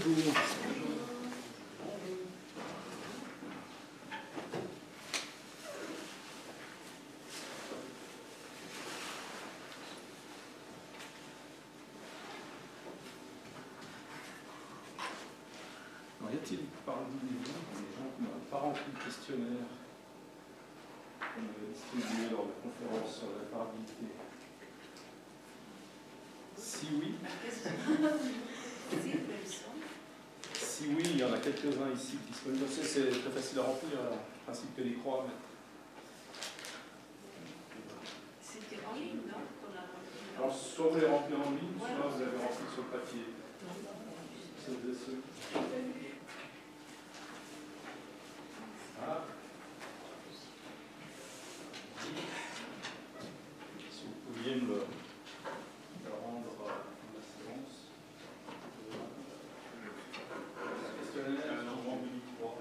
Bonjour. Alors, y a-t-il parmi les gens qui n'ont pas rempli le questionnaire qu'on avait distribué lors de la conférence sur la réparabilité? Si oui, si oui, il y en a quelques-uns ici disponibles. C'est très facile à remplir, le principe que les croix. C'était en ligne, non? Alors, soit vous les remplissez en ligne, soit vous avez rempli sur le papier. Ah. Si vous pouviez me le rendre dans la séance. Le questionnaire, non, Mini 3.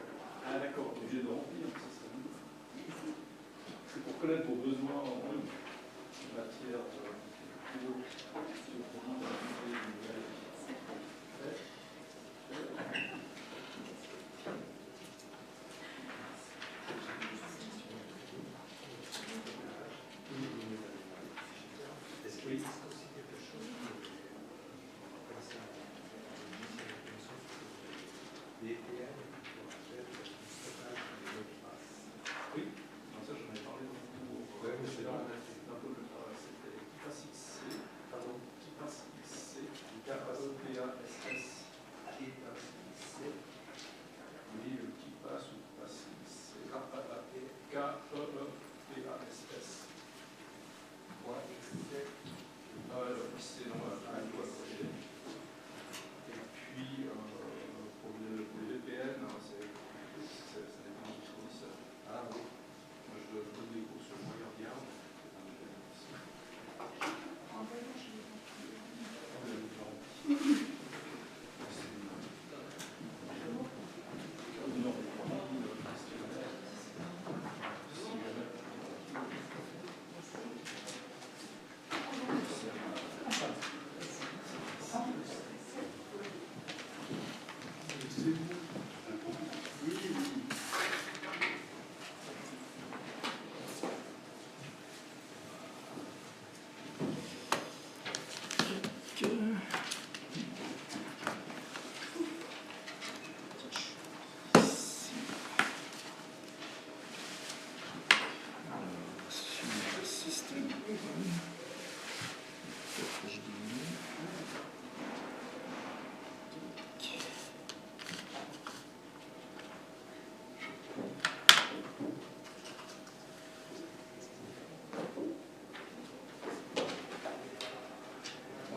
Ah d'accord, obligé de remplir, c'est ça. C'est pour connaître vos besoins en matière de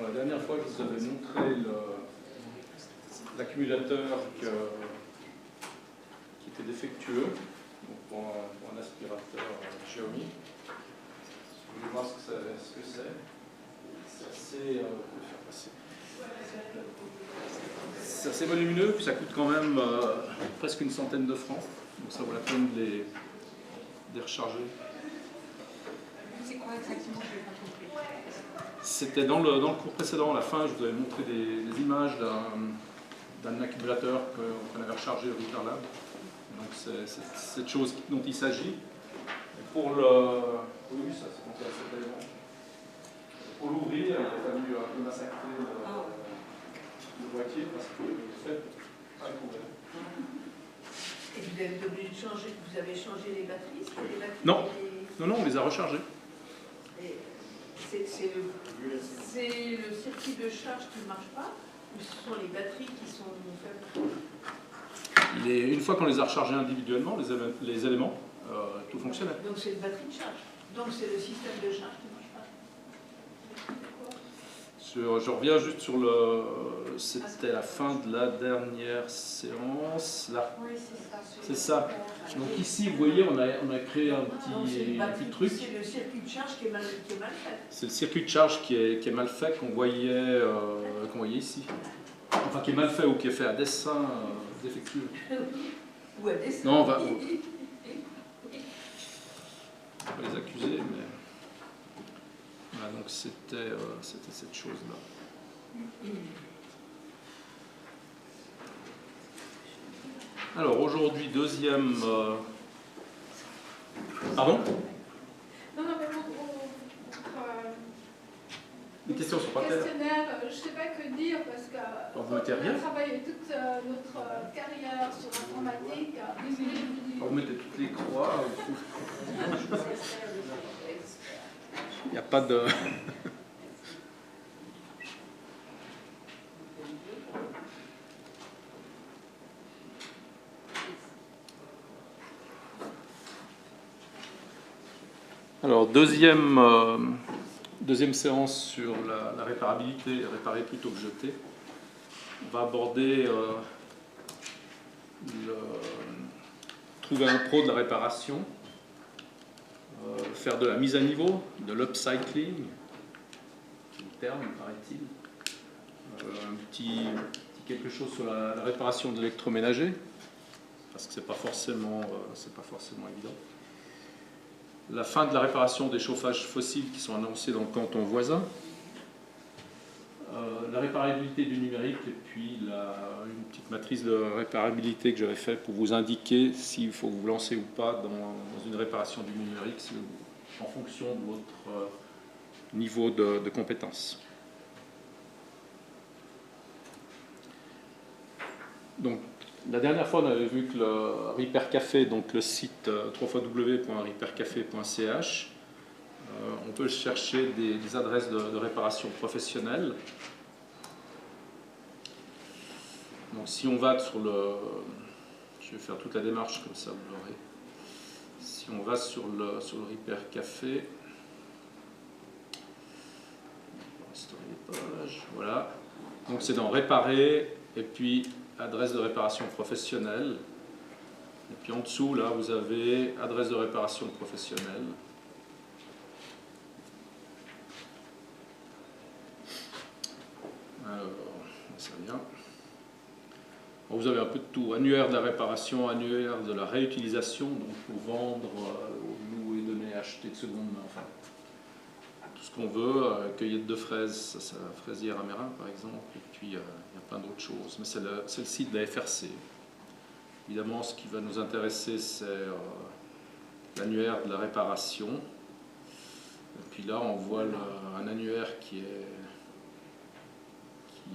La dernière fois, je vous avais montré l'accumulateur qui était défectueux donc pour un aspirateur Xiaomi. Vous voulez voir ce que c'est. C'est assez volumineux, puis ça coûte quand même presque une centaine de francs. Donc ça vaut la peine de les recharger. C'est quoi exactement? Je n'ai pas compris. C'était dans le cours précédent, à la fin, je vous avais montré des images d'un accumulateur qu'on avait rechargé au Reader Lab. Donc c'est cette chose dont il s'agit. Pour le... Oui, ça c'est monté à cet élément. Pour l'ouvrir, il a fallu un peu massacrer le boîtier parce que le fait pas le couvert. Et vous avez été obligé de changer, vous avez changé les batteries? Non, non, on les a rechargées. C'est le circuit de charge qui ne marche pas ou ce sont les batteries qui sont faibles? Une fois qu'on les a rechargés individuellement, les éléments, tout fonctionnait. Donc c'est une batterie de charge. Donc c'est le système de charge qui ne marche pas. Je reviens juste sur c'était la fin de la dernière séance. Là. Oui, c'est ça. C'est ça. Donc ici, vous voyez, on a créé un petit truc. C'est le circuit de charge qui est mal fait. C'est le circuit de charge qui est mal fait, qu'on voyait ici. Enfin, qui est mal fait ou qui est fait à dessein défectueux. Ou à dessein. Non, on va les accuser, mais... Voilà, donc c'était cette chose-là. Alors aujourd'hui, deuxième... Pardon? Non, mais votre Les questions sont pas claires. questionnaire, je ne sais pas que dire parce que vous mettez rien? on a travaillé toute notre carrière sur l'informatique. Vous mettez toutes les croix. Il n'y a pas de... Alors, deuxième séance sur la réparabilité, réparer plutôt que jeter. On va aborder trouver un pro de la réparation, faire de la mise à niveau, de l'upcycling, c'est le terme, paraît-il. Un petit quelque chose sur la réparation de l'électroménager, parce que c'est pas forcément évident. La fin de la réparation des chauffages fossiles qui sont annoncés dans le canton voisin, la réparabilité du numérique et puis une petite matrice de réparabilité que j'avais faite pour vous indiquer s'il faut vous lancer ou pas dans une réparation du numérique en fonction de votre niveau de compétence. Donc, la dernière fois, on avait vu que le Repair Café, donc le site www.repaircafé.ch, on peut chercher des adresses de réparation professionnelle. Donc, si on va sur le... Je vais faire toute la démarche comme ça, vous l'aurez. Si on va sur le Repair Café, voilà. Donc, c'est dans Réparer et puis adresse de réparation professionnelle. Et puis en dessous, là, vous avez adresse de réparation professionnelle. Alors, ça vient. Bon, vous avez un peu de tout. Annuaire de la réparation, annuaire de la réutilisation, donc pour vendre, louer, donner, acheter de seconde main, enfin, tout ce qu'on veut. Cueillette de fraises, ça, fraisière à Mérin, par exemple. Et puis, il y a plein d'autres choses. Mais c'est le site de la FRC. Évidemment, ce qui va nous intéresser, c'est l'annuaire de la réparation. Et puis là, on voit un annuaire qui est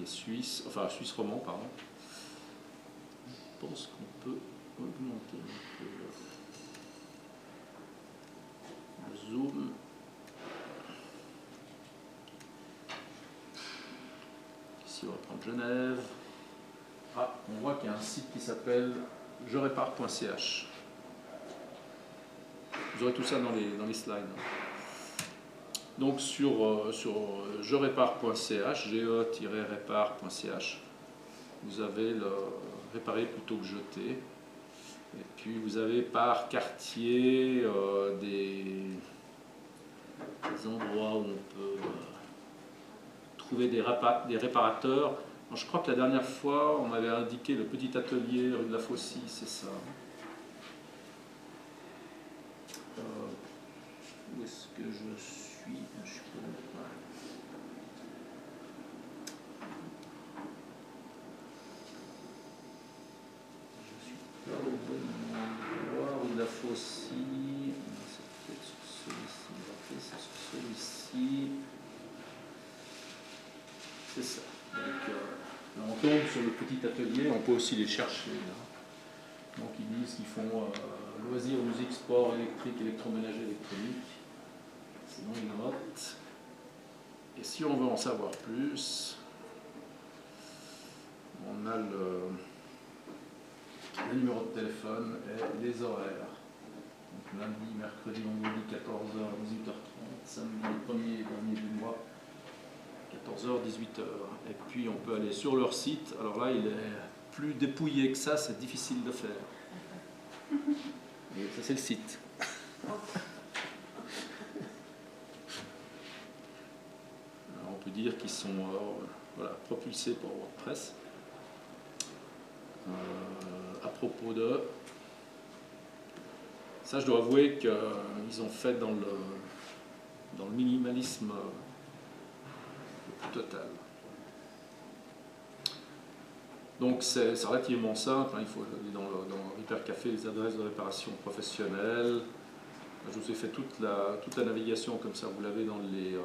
suisse, enfin suisse romand, pardon. Je pense qu'on peut augmenter un peu le zoom. Ici, on va prendre Genève. Ah, on voit qu'il y a un site qui s'appelle jerépare.ch. Vous aurez tout ça dans les slides. Donc sur jerépare.ch, ge-répare.ch, vous avez le réparer plutôt que jeter. Et puis vous avez par quartier des endroits où on peut trouver des réparateurs. Alors, je crois que la dernière fois, on m'avait indiqué le petit atelier rue de la Faucille, c'est ça. Où est-ce que je suis? Je suis pas... au bon endroit, rue de la Faucille. C'est peut-être sur celui-ci. C'est sur celui-ci. C'est ça. Donc, là, on tombe sur le petit atelier. On peut aussi les chercher. Là. Donc, ils disent qu'ils font loisirs, musique, sport, électrique, électroménager, électronique. Sinon, ils notent. Et si on veut en savoir plus, on a le numéro de téléphone et les horaires. Donc lundi, mercredi, vendredi, 14h, 18h30, samedi, premier et dernier du mois, 14h, 18h. Et puis on peut aller sur leur site. Alors là, il est plus dépouillé que ça, c'est difficile de faire. Et ça, c'est le site. Alors, on peut dire qu'ils sont voilà, propulsés par WordPress. À propos de... Ça, je dois avouer qu'ils ont fait dans le minimalisme le plus total. Donc c'est relativement simple, hein. Il faut aller dans Repair Café, les adresses de réparation professionnelle. Je vous ai fait toute la navigation comme ça, vous l'avez dans les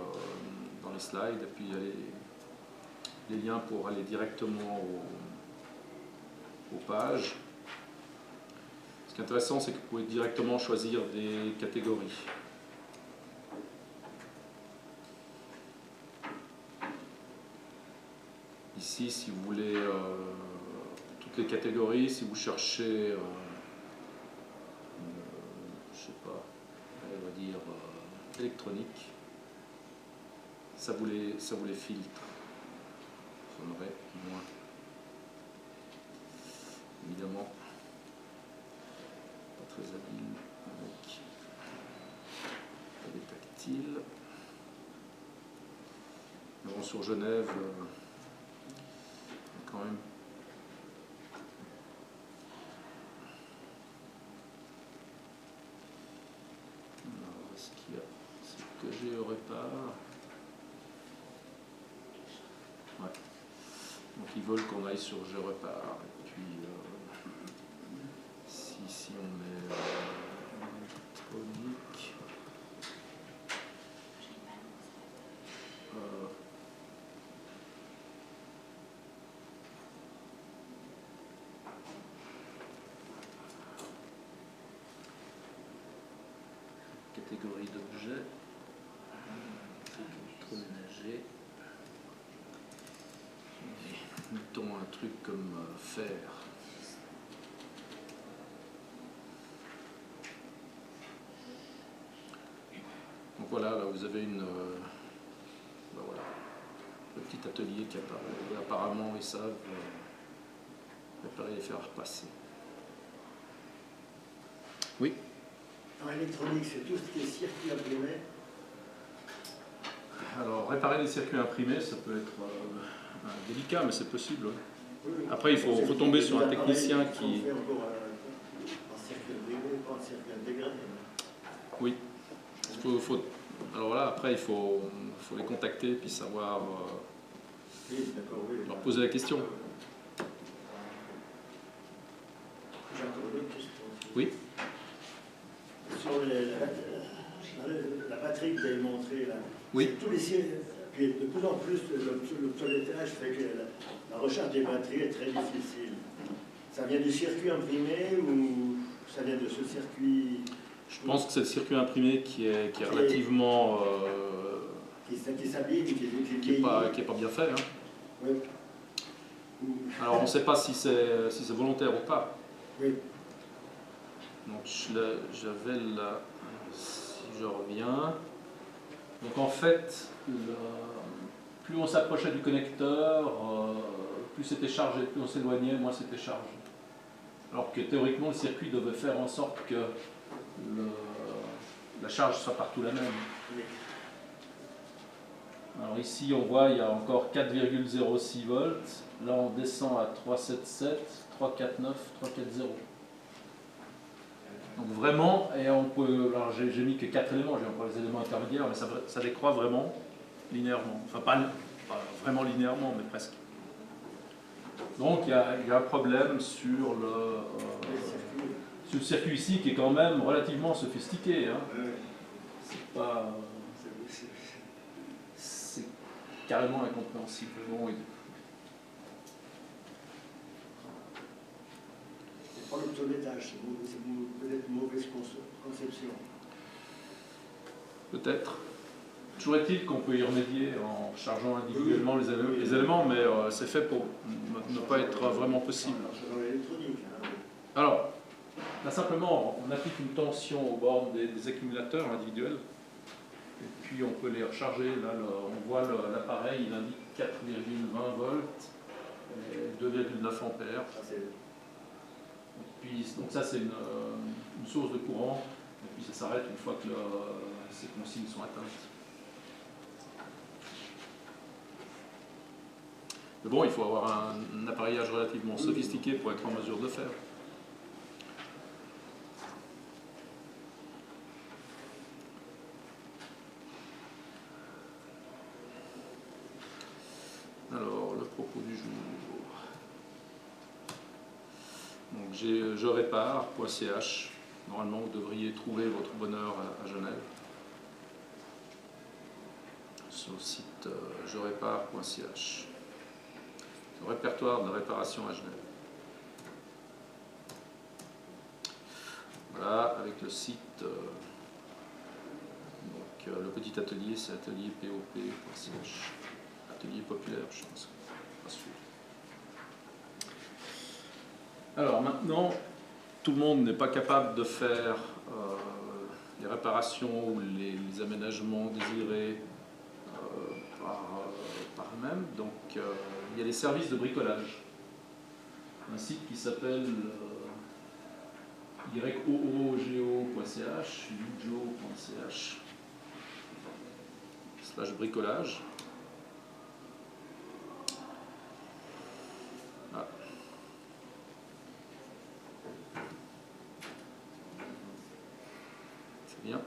slides, et puis il y a les liens pour aller directement aux pages. Ce qui est intéressant, c'est que vous pouvez directement choisir des catégories. Ici, si vous voulez toutes les catégories, si vous cherchez, je sais pas, on va dire électronique, ça vous les filtre. Ça aurait moins. Évidemment, pas très habile avec les tactiles. Mais bon, sur Genève, quand même. Alors, est-ce qu'il y a ce que j'ai au répare? Ouais. Donc ils veulent qu'on aille sur Je répare. Et puis si on met électronique. Catégorie d'objets, électroménager. Mettons un truc comme fer. Donc voilà, là vous avez ben voilà, le petit atelier qui apparaît. Apparemment ils savent réparer les fers à repasser. Oui. En électronique, c'est tout ce qui est circuit imprimé. Alors, réparer les circuits imprimés, ça peut être délicat, mais c'est possible. Oui. Oui. Après, il faut tomber sur un technicien qui... On fait encore un circuit imprimé, pas un circuit intégré. Oui. Alors voilà, après, il faut les contacter, puis savoir Oui, leur poser la question. J'ai encore une autre question. Oui. Sur la batterie que vous avez montrée, là, oui. Tous les, puis de plus en plus, l'obsolétage fait que la recherche des batteries est très difficile. Ça vient du circuit imprimé ou ça vient de ce circuit? Je pense que c'est le circuit imprimé qui est relativement... qui s'abîme, qui n'est pas bien fait. Hein. Oui. Alors on ne sait pas si c'est volontaire ou pas. Oui. Donc j'avais là, si je reviens. Donc en fait, plus on s'approchait du connecteur, plus c'était chargé, plus on s'éloignait, moins c'était chargé. Alors que théoriquement, le circuit devait faire en sorte que la charge soit partout la même. Alors ici, on voit, il y a encore 4,06 volts. Là, on descend à 3,77, 3,49, 3,40. Donc vraiment, et on peut, alors j'ai mis que 4 éléments, j'ai encore les éléments intermédiaires, mais ça décroît vraiment linéairement. Enfin pas vraiment linéairement, mais presque. Donc il y a un problème sur le circuit ici qui est quand même relativement sophistiqué. Hein. C'est carrément incompréhensible. Bon, Pas l'obsolétage, c'est peut-être une mauvaise conception. Peut-être. Toujours est-il qu'on peut y remédier en chargeant individuellement les éléments, mais c'est fait pour ne pas être vraiment possible. Alors, là simplement, on applique une tension aux bornes des accumulateurs individuels, et puis on peut les recharger. Là, on voit l'appareil, il indique 4,20 volts et 2,9 ampères. Donc ça c'est une source de courant, et puis ça s'arrête une fois que ces consignes sont atteintes. Mais bon, il faut avoir un appareillage relativement sophistiqué pour être en mesure de le faire. Alors, le propos du jour. Donc je répare.ch. Normalement, vous devriez trouver votre bonheur à Genève. Sur le site je répare.ch. Le répertoire de la réparation à Genève. Voilà, avec le site. Le petit atelier, c'est atelierpop.ch. Atelier populaire, je pense. Pas sûr. Alors maintenant, tout le monde n'est pas capable de faire les réparations ou les aménagements désirés par eux-mêmes. Donc il y a des services de bricolage. Un site qui s'appelle yoogeo.ch, yujo.ch /bricolage. Ah. C'est bien.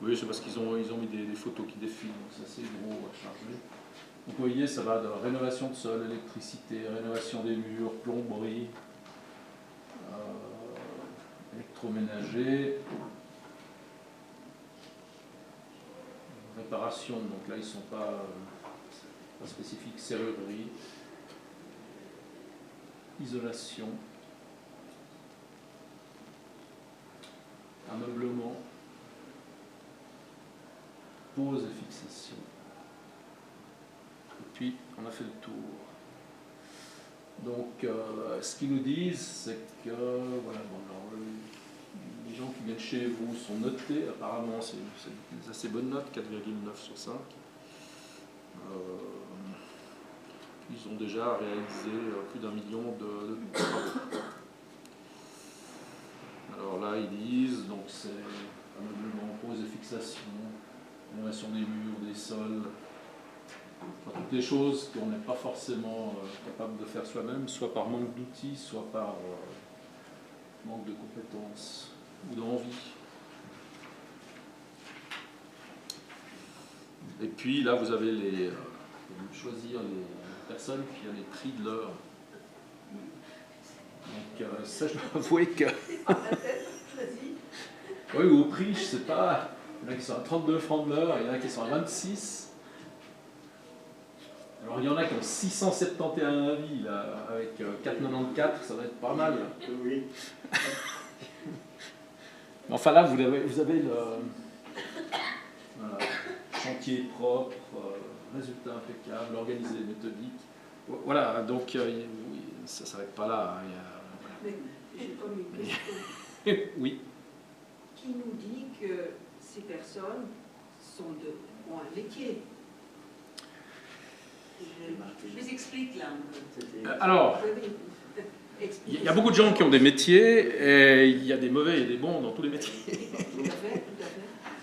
Oui, c'est parce qu'ils ont mis des photos qui défilent, donc c'est assez gros à charger. Donc vous voyez, ça va de rénovation de sol, électricité, rénovation des murs, plomberie, électroménager, réparation, donc là ils ne sont pas spécifiques, serrurerie, isolation, ameublement, pose et fixation. Et puis on a fait le tour. Donc ce qu'ils nous disent, c'est que voilà, bon, alors, les gens qui viennent chez vous sont notés, apparemment c'est des assez bonnes notes, 4,9 sur 5. Ils ont déjà réalisé plus d'1 million de travaux. Alors là ils disent, donc c'est ameublement, pose et fixation, rénovation des murs, des sols, enfin, toutes les choses qu'on n'est pas forcément capable de faire soi-même, soit par manque d'outils, soit par manque de compétences ou d'envie. Et puis là, vous avez vous choisir les personnes qui ont les prix de l'heure. Donc ça, je dois avouer que... Oui, au prix, je ne sais pas. Il y en a qui sont à 32 francs de l'heure, il y en a qui sont à 26. Alors il y en a qui ont 671 avis, là, avec 4,94, ça va être pas mal. Oui. Enfin là, vous avez le voilà, chantier propre, résultat impeccable, organisé, méthodique. Voilà, donc ça ne s'arrête pas là. Hein, Mais j'ai comme une question. Oui. Qui nous dit que ces personnes ont un métier? Je les explique là. Alors, il y a beaucoup de gens qui ont des métiers, et il y a des mauvais et des bons dans tous les métiers. Tout à fait, tout à fait.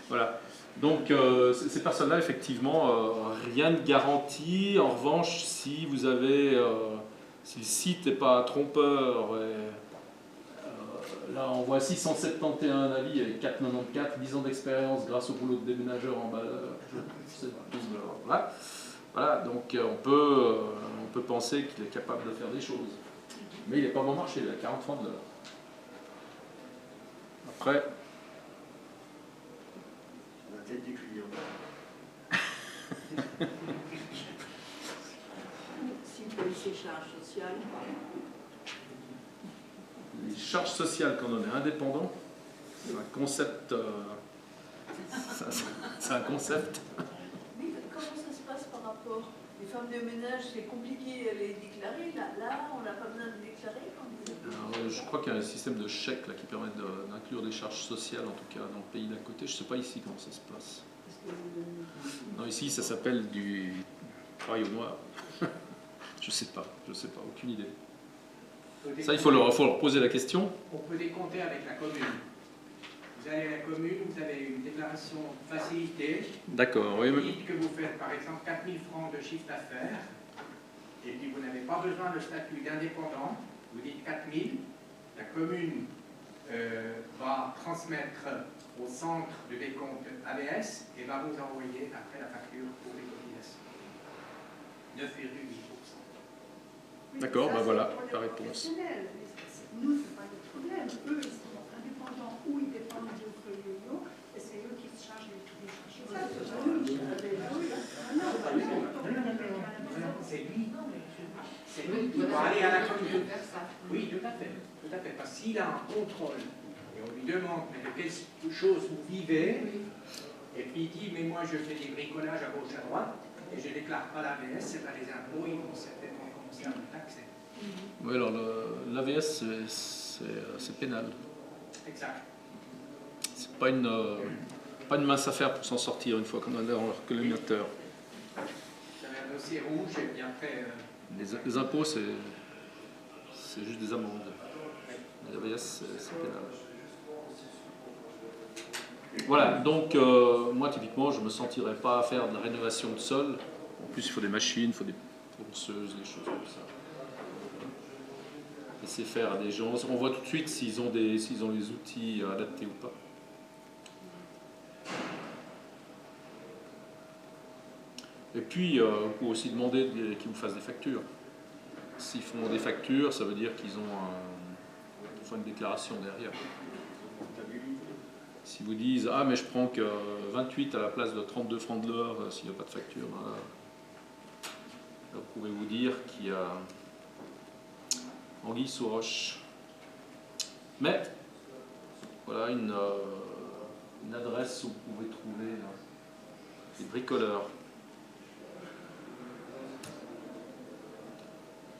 Voilà. Donc, ces personnes-là, effectivement, rien ne garantit. En revanche, si vous avez, si le site n'est pas trompeur, là, on voit 671 avis avec 4,94, 10 ans d'expérience grâce au boulot de déménageur en valeur. Voilà. Voilà, donc on peut penser qu'il est capable de faire des choses. Mais il n'est pas bon marché, il a 40 francs de l'heure. Après... La tête du client. S'il paye ses charges sociales. Les charges sociales quand on est indépendant, c'est un concept... c'est un concept... Oui, comment ça se passe par rapport? Les femmes de ménage, c'est compliqué à les déclarer. Là, on n'a pas besoin de déclarer quand Alors, je crois qu'il y a un système de chèques là, qui permet d'inclure des charges sociales, en tout cas dans le pays d'à côté. Je ne sais pas ici comment ça se passe. Non, ici, ça s'appelle du travail au noir. Je sais pas, aucune idée. Ça, il faut leur poser la question. On peut décompter avec la commune. Vous allez à la commune, vous avez une déclaration facilitée. D'accord, oui. Vous dites que vous faites par exemple 4 000 francs de chiffre d'affaires, et puis vous n'avez pas besoin de statut d'indépendant. Vous dites 4 000, la commune va transmettre au centre de décompte ABS et va vous envoyer après la facture pour les cotisations. 9,8%. D'accord, ben voilà la réponse. nous, c'est pas le problème. Eux, ils sont indépendants ou ils dépendent de Feuillot, et c'est eux qui se chargent de tout les charges. C'est lui. C'est lui qui doit aller à la commune. Oui, tout à fait. Tout à fait. Parce qu'il a un contrôle. Et on lui demande, mais de quelles choses vous vivez? Et puis il dit, mais moi je fais des bricolages à gauche à droite, et je ne déclare pas l'AVS, c'est pas les impôts, ils vont certainement commencer à me taxer. Oui, alors l'AVS, c'est pénal. Exact. C'est pas une mince affaire pour s'en sortir une fois qu'on a leur collimateur. J'avais un dossier rouge, et puis après... Les impôts, c'est juste des amendes. L'AVS, c'est pénal. Voilà, donc moi typiquement je ne me sentirais pas à faire de la rénovation de sol. En plus il faut des machines, il faut des ponceuses, des choses comme ça. Laisser faire à des gens. On voit tout de suite s'ils ont les outils adaptés ou pas. Et puis vous pouvez aussi demander qu'ils vous fassent des factures. S'ils font des factures, ça veut dire qu'ils font une déclaration derrière. Si vous disent « Ah, mais je prends que 28 à la place de 32 francs de l'heure s'il n'y a pas de facture ben là, vous pouvez vous dire qu'il y a anguille sous roche. » Mais, voilà une adresse où vous pouvez trouver des bricoleurs.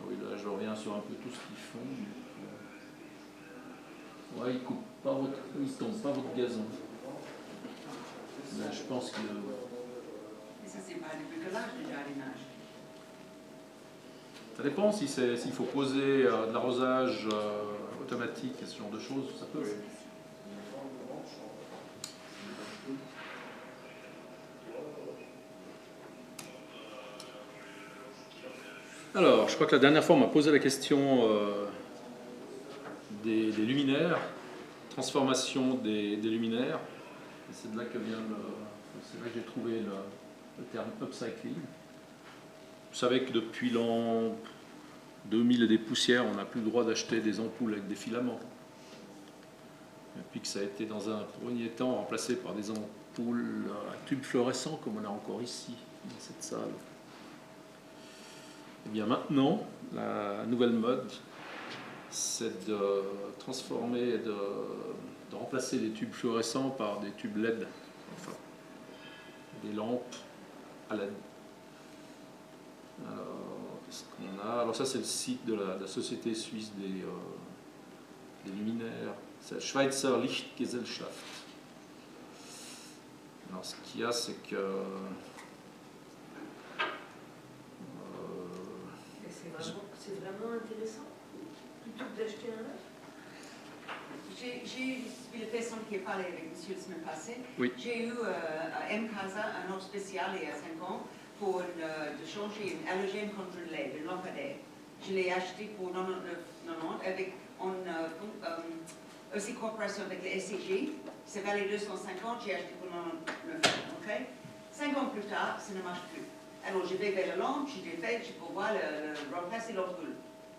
Oui, là je reviens sur un peu tout ce qu'ils font. Ouais, ils coupent pas ils tombent pas votre gazon. Mais je pense que... Mais ça, c'est pas du bricolage, du jardinage. Ça dépend s'il faut poser de l'arrosage automatique et ce genre de choses, ça peut. Alors, je crois que la dernière fois, on m'a posé la question des luminaires, transformation des luminaires. Et c'est de là que c'est là que j'ai trouvé le terme upcycling. Vous savez que depuis l'an 2000 et des poussières, on n'a plus le droit d'acheter des ampoules avec des filaments. Et puis que ça a été dans un premier temps remplacé par des ampoules à tubes fluorescents, comme on a encore ici, dans cette salle. Et bien maintenant, la nouvelle mode, c'est de transformer, de remplacer les tubes fluorescents par des tubes LED, enfin, des lampes à LED. Alors, qu'est-ce qu'on a? Alors ça, c'est le site de la société suisse des luminaires. C'est Schweizer Lichtgesellschaft. Alors ce qu'il y a, c'est que... c'est vraiment intéressant, plutôt que d'acheter un œuf. J'ai eu le personne qui a parlé avec monsieur la semaine passée. Oui. J'ai eu à M-Casa un offre spéciale il y a 5 ans pour de changer une halogène contre le LED, une lampadaire. Je l'ai acheté pour 99,90 avec aussi coopération avec le SCG. C'est valé 250, j'ai acheté pour 99. Okay? 5 ans plus tard, ça ne marche plus. Alors je vais vers la lampe, je l'ai fait, je peux voir remplacer l'ampoule.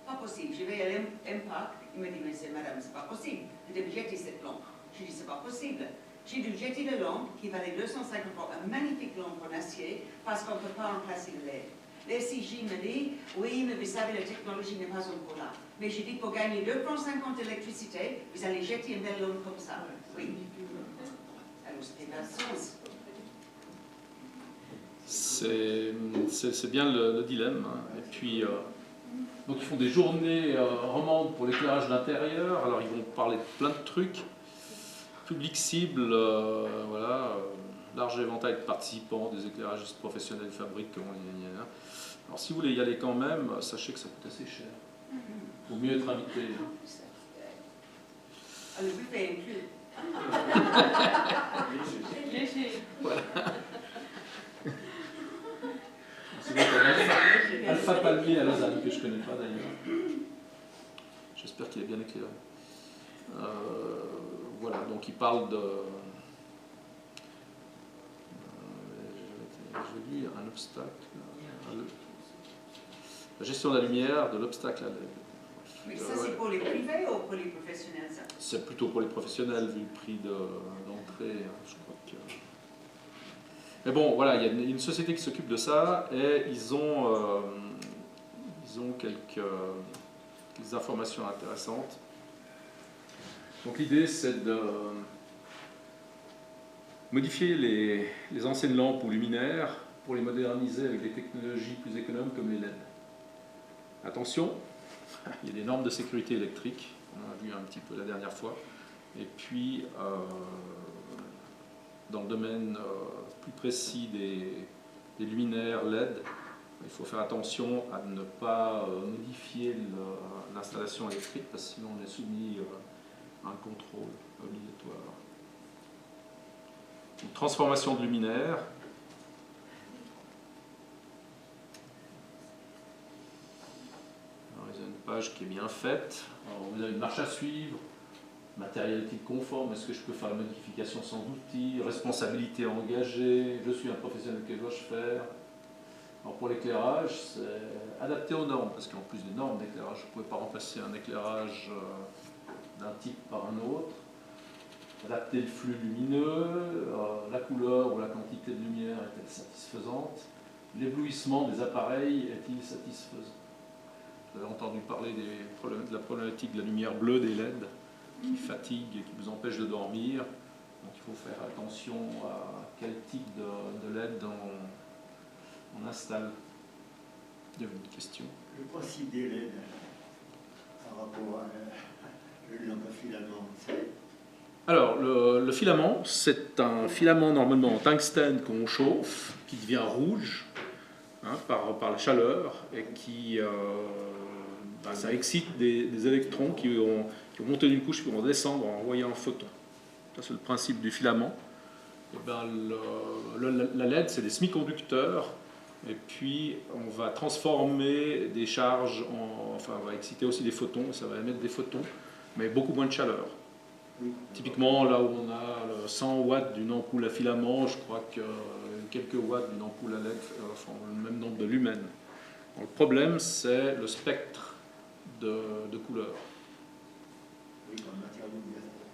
Pas possible. Je vais à l'Impact, il me dit, mais madame, c'est pas possible. Vous devez jeter cette lampe. Je dis, c'est pas possible. J'ai dû jeter la lampe qui valait 250 francs, une magnifique lampe en acier, parce qu'on ne peut pas remplacer le LED. Le SCJ me dit, oui, mais vous savez, la technologie n'est pas encore là. Mais je dis, pour gagner 2,50 francs d'électricité, vous allez jeter une belle lampe comme ça. Oui. Alors, c'était la sens. C'est bien le dilemme. Hein. Et puis, donc ils font des journées romandes pour l'éclairage d'intérieur. Alors ils vont parler de plein de trucs. Public cible, voilà, large éventail de participants, des éclairagistes professionnels, fabricants, Alors si vous voulez y aller quand même, sachez que ça coûte assez cher. Il vaut mieux être invité. Le buffet est inclus. Voilà. Alpha Palmier à Lausanne, que je ne connais pas d'ailleurs. J'espère qu'il est bien éclairé. Voilà, donc il parle de... je vais lire un obstacle. La gestion de la lumière, de l'obstacle à LED. Mais ça, c'est pour les privés ou pour les professionnels, ça? C'est plutôt pour les professionnels, vu le prix d'entrée. Je crois que... Mais bon, voilà, il y a une société qui s'occupe de ça et ils ont quelques informations intéressantes. Donc l'idée, c'est de modifier les anciennes lampes ou luminaires pour les moderniser avec des technologies plus économes comme les LED. Attention, il y a des normes de sécurité électrique, on en a vu un petit peu la dernière fois, et puis dans le domaine plus précis des luminaires LED, il faut faire attention à ne pas modifier l'installation électrique, parce que sinon on est soumis à un contrôle obligatoire. Donc, transformation de luminaire. Alors, il y a une page qui est bien faite. Alors, vous avez une marche à suivre, matériel type conforme, est-ce que je peux faire la modification sans outil, responsabilité engagée, je suis un professionnel, que dois-je faire? Alors pour l'éclairage, c'est adapté aux normes, parce qu'en plus des normes d'éclairage, vous ne pouvez pas remplacer un éclairage d'un type par un autre. Adapter le flux lumineux, la couleur ou la quantité de lumière est-elle satisfaisante? L'éblouissement des appareils est-il satisfaisant? Vous avez entendu parler de la problématique de la lumière bleue des LED qui fatigue et qui vous empêche de dormir. Donc il faut faire attention à quel type de LED on installe. Il y avait une question. Le principe des LED par rapport à une lampe à filament, c'est... Alors, le filament, c'est un filament normalement en tungstène qu'on chauffe, qui devient rouge par la chaleur, et qui ça excite des électrons qui vont monter d'une couche puis vont descendre en envoyant un photon. Ça, c'est le principe du filament. Et ben, la LED, c'est des semi-conducteurs, et puis on va transformer des charges enfin, on va exciter aussi des photons, ça va émettre des photons, mais beaucoup moins de chaleur. Typiquement, là où on a 100 watts d'une ampoule à filament, je crois que quelques watts d'une ampoule à LED font le même nombre de lumens. Donc, le problème, c'est le spectre de couleurs.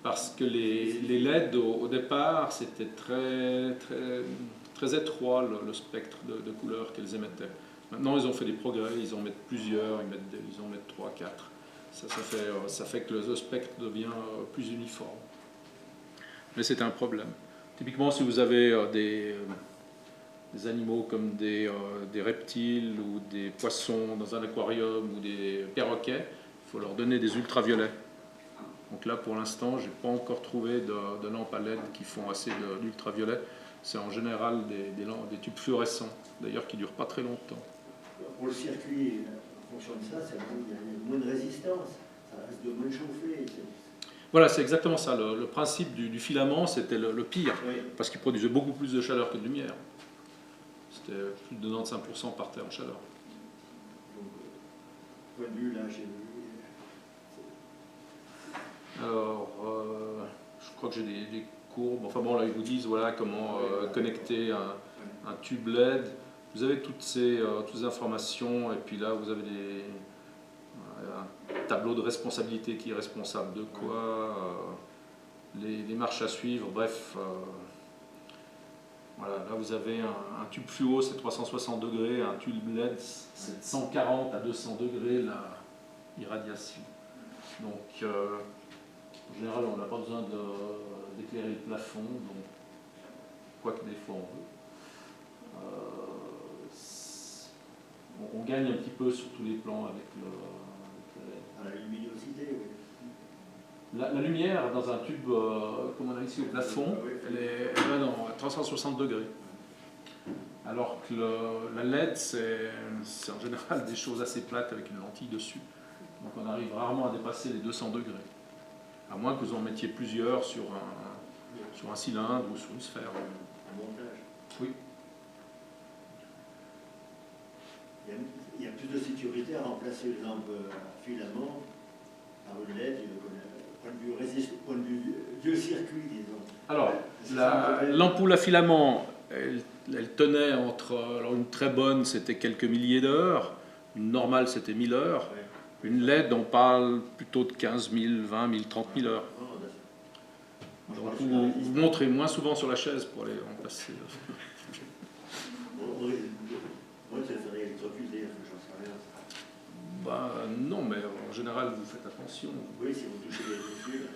Parce que les LED, au départ, c'était très étroit le spectre de couleurs qu'elles émettaient. Maintenant, ils ont fait des progrès, ils en mettent plusieurs, ils en mettent 3, 4. Ça fait que le spectre devient plus uniforme. Mais c'est un problème. Typiquement, si vous avez des animaux comme des reptiles ou des poissons dans un aquarium ou des perroquets, il faut leur donner des ultraviolets. Donc là, pour l'instant, je n'ai pas encore trouvé de lampes à LED qui font assez d'ultraviolets. C'est en général des tubes fluorescents, d'ailleurs, qui ne durent pas très longtemps. Pour le circuit, en fonction de ça, il y a moins de résistance, ça reste de moins chauffer. Voilà, c'est exactement ça. Le principe du filament, c'était le pire, Oui. parce qu'il produisait beaucoup plus de chaleur que de lumière. C'était plus de 95% par terre en chaleur. Donc, point de vue, là, j'ai vu. Alors, je crois que j'ai des courbes. Enfin bon, là, ils vous disent voilà, comment connecter un tube LED. Vous avez toutes ces informations, et puis là, vous avez un tableau de responsabilité qui est responsable de quoi, les marches à suivre, bref. Voilà, là, vous avez un tube fluo, c'est 360 degrés, un tube LED, c'est 140 à 200 degrés l'irradiation. Donc, en général, on n'a pas besoin d'éclairer le plafond, donc, quoique des fois on veut. On gagne un petit peu sur tous les plans avec À la luminosité, oui. la lumière dans un tube, comme on a ici au plafond, elle va dans 360 degrés. Alors que la LED, c'est en général des choses assez plates avec une lentille dessus. Donc on arrive rarement à dépasser les 200 degrés. À moins que vous en mettiez plusieurs sur un cylindre ou sur une sphère. En montage. Oui. Il y a plus de sécurité à remplacer une lampe à filament par une LED, point de vue vieux circuit, disons. Alors, l'ampoule à filament, elle tenait entre... Alors une très bonne, c'était quelques milliers d'heures. Une normale, c'était 1000 heures. Ouais. Une LED, on parle plutôt de 15 000, 20 000, 30 000 heures. Donc vous montrez moins souvent sur la chaise pour aller remplacer. Moi, ça serait électrocuté, j'en sais rien. Bah, non, mais en général, vous faites attention. Oui, si vous touchez les véhicules.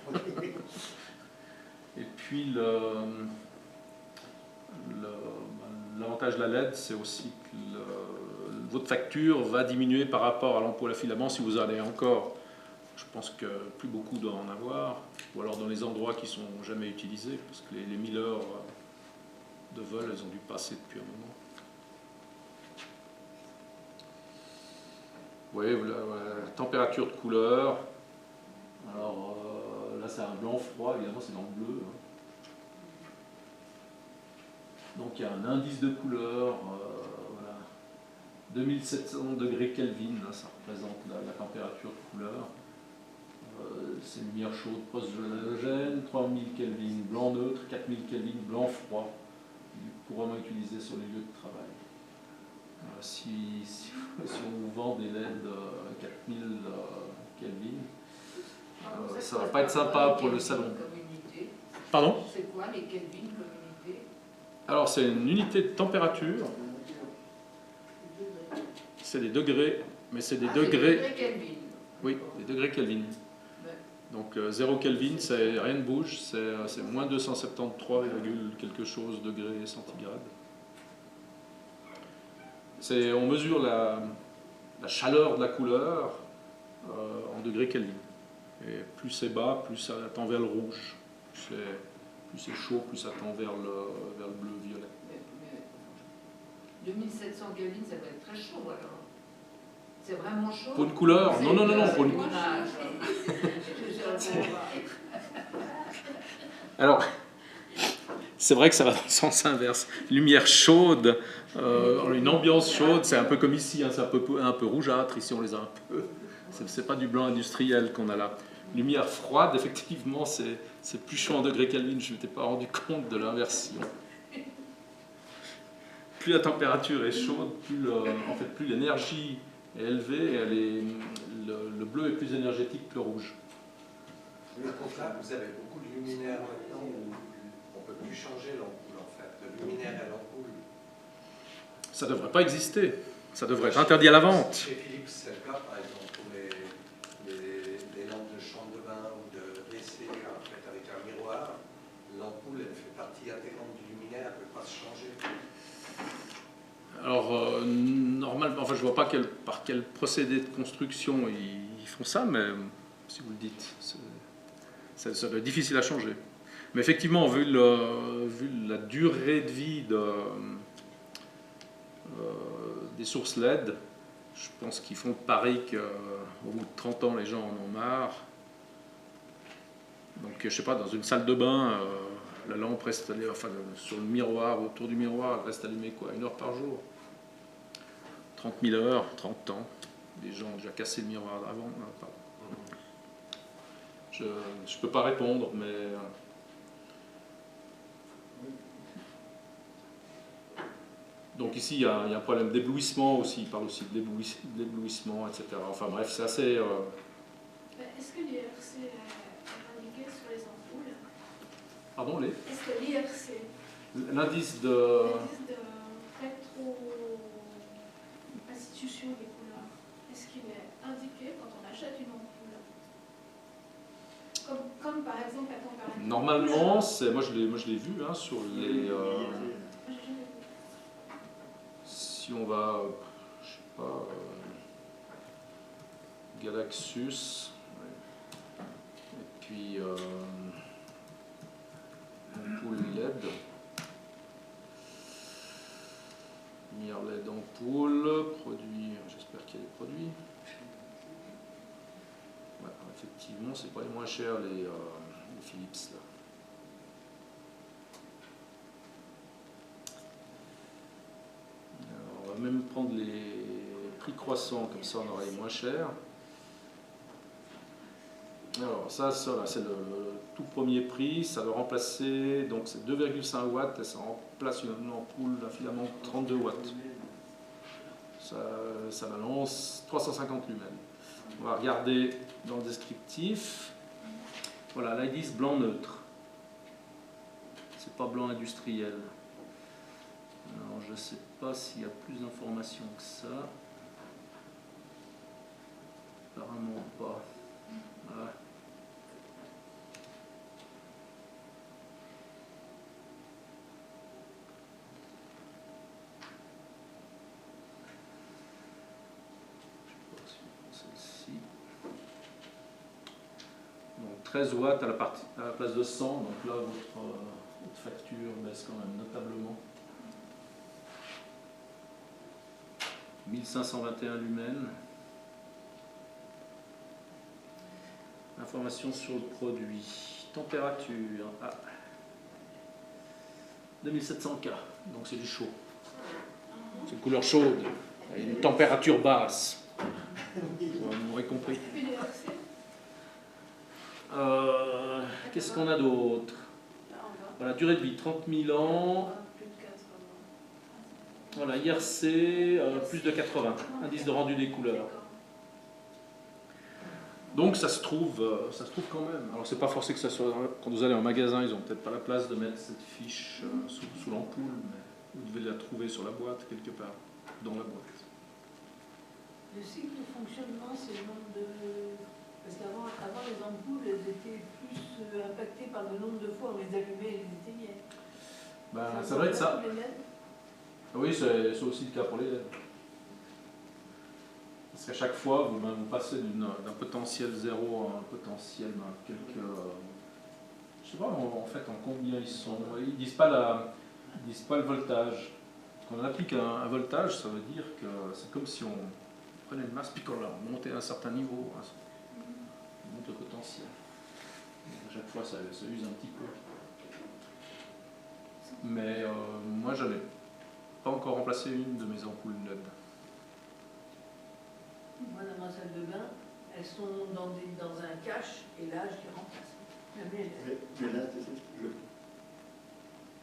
Et puis, l'avantage de la LED, c'est aussi que votre facture va diminuer par rapport à l'ampoule à filament si vous allez encore. Je pense que plus beaucoup doivent en avoir, ou alors dans les endroits qui sont jamais utilisés, parce que les 1000 heures de vol, elles ont dû passer depuis un moment. Vous voyez, la température de couleur. Alors là, c'est un blanc froid, évidemment, c'est dans le bleu. Donc il y a un indice de couleur, voilà. 2700 degrés Kelvin, là, ça représente la température de couleur. C'est lumière chaude post-halogène, 3000 Kelvin blanc neutre, 4000 Kelvin blanc froid, couramment utilisé sur les lieux de travail. Si on vend des LED 4000 Kelvin, ça ne va pas être sympa pour le salon. Pardon? C'est quoi les Kelvin comme unité? Alors c'est une unité de température. C'est des degrés, mais c'est des degrés. Kelvin. Oui, des degrés Kelvin. Donc 0 Kelvin, c'est rien ne bouge, c'est moins 273, quelque chose degrés centigrades. On mesure la chaleur de la couleur en degrés Kelvin. Et plus c'est bas, plus ça tend vers le rouge. Plus c'est chaud, plus ça tend vers le bleu-violet. Mais 2700 Kelvin, ça doit être très chaud alors. C'est vraiment chaud. Pour une couleur? Non, pour une couleur. Alors, c'est vrai que ça va dans le sens inverse. Lumière chaude, une ambiance chaude, c'est un peu comme ici, hein, c'est un peu rougeâtre. Ici, on les a un peu. C'est pas du blanc industriel qu'on a là. Lumière froide, effectivement, c'est plus chaud en degrés Kelvin. Je ne m'étais pas rendu compte de l'inversion. Plus la température est chaude, plus l'énergie est élevée, et le bleu est plus énergétique que le rouge. Mais donc là, vous avez beaucoup de luminaires maintenant où on ne peut plus changer l'ampoule en fait. Le luminaire et l'ampoule. Ça ne devrait pas exister. Ça devrait être interdit à la vente. Chez Philips, c'est le cas par exemple pour les lampes de chambre de bain ou de WC en fait, avec un miroir. L'ampoule, elle fait partie intégrante du luminaire, elle ne peut pas se changer. Alors, normalement, enfin, je ne vois pas par quel procédé de construction ils font ça, mais si vous le dites, ça doit être difficile à changer. Mais effectivement, vu la durée de vie des sources LED, je pense qu'ils font le pari qu'au bout de 30 ans, les gens en ont marre. Donc, je ne sais pas, dans une salle de bain, la lampe reste allée, enfin, sur le miroir, autour du miroir, elle reste allumée quoi, 1 heure par jour. 30 000 heures, 30 ans. Les gens ont déjà cassé le miroir avant. Je ne peux pas répondre, mais... Donc ici, il y a un problème d'éblouissement aussi. Il parle aussi de l'éblouissement, etc. Enfin bref, c'est assez... Est-ce que l'IRC est indiqué sur les ampoules? Pardon, les? Est-ce que l'IRC, l'indice de... l'indice de rétro-institution des couleurs, est-ce qu'il est indiqué quand on achète une ampoule? Comme par exemple la température. Normalement, moi je l'ai vu hein, sur les... si on va, je sais pas, Galaxus, et puis ampoule LED, lumière LED ampoule, produit, j'espère qu'il y a des produits. Ouais, effectivement, c'est pas les moins chers les Philips là. Alors, on va même prendre les prix croissants, comme ça on aura les moins chers. Alors ça là, c'est le tout premier prix, ça doit remplacer, donc c'est 2,5 watts et ça remplace une ampoule d'un filament de 32 watts. Ça balance 350 lumens. On va regarder dans le descriptif. Voilà, là ils disent blanc neutre. C'est pas blanc industriel. Alors je ne sais pas s'il y a plus d'informations que ça. Apparemment pas. Voilà. Celle-ci. Donc 13 watts à la place de 100, donc là votre facture baisse quand même notablement. 1521 lumens. Information sur le produit. Température. 2700 K, donc c'est du chaud. C'est une couleur chaude. Et une température basse. Vous m'aurez compris. Qu'est-ce qu'on a d'autre? Voilà, durée de vie 30 000 ans. Voilà, IRC, plus de 80, indice de rendu des couleurs. Donc ça se trouve quand même. Alors c'est pas forcé que ça soit, quand vous allez en magasin, ils n'ont peut-être pas la place de mettre cette fiche sous l'ampoule, mais vous devez la trouver sur la boîte quelque part, dans la boîte. Le cycle de fonctionnement, c'est le nombre de... Parce qu'avant les ampoules, elles étaient plus impactées par le nombre de fois où on les allumait et les éteignait. Ben, ça doit être ça. Oui, c'est aussi le cas pour les LED. Parce qu'à chaque fois, vous passez d'un potentiel 0 à un potentiel quelques... Je ne sais pas en fait en combien ils sont. Ils ne disent pas le voltage. Quand on applique un voltage, ça veut dire que c'est comme si on prenait une masse, puis qu'on la montait à un certain niveau. On monte le potentiel. Donc à chaque fois, ça use un petit peu. Mais moi, je n'ai pas encore remplacé une de mes ampoules LED. Moi, dans ma salle de bain, elles sont dans un cache, et là, je les remplace. Mais là,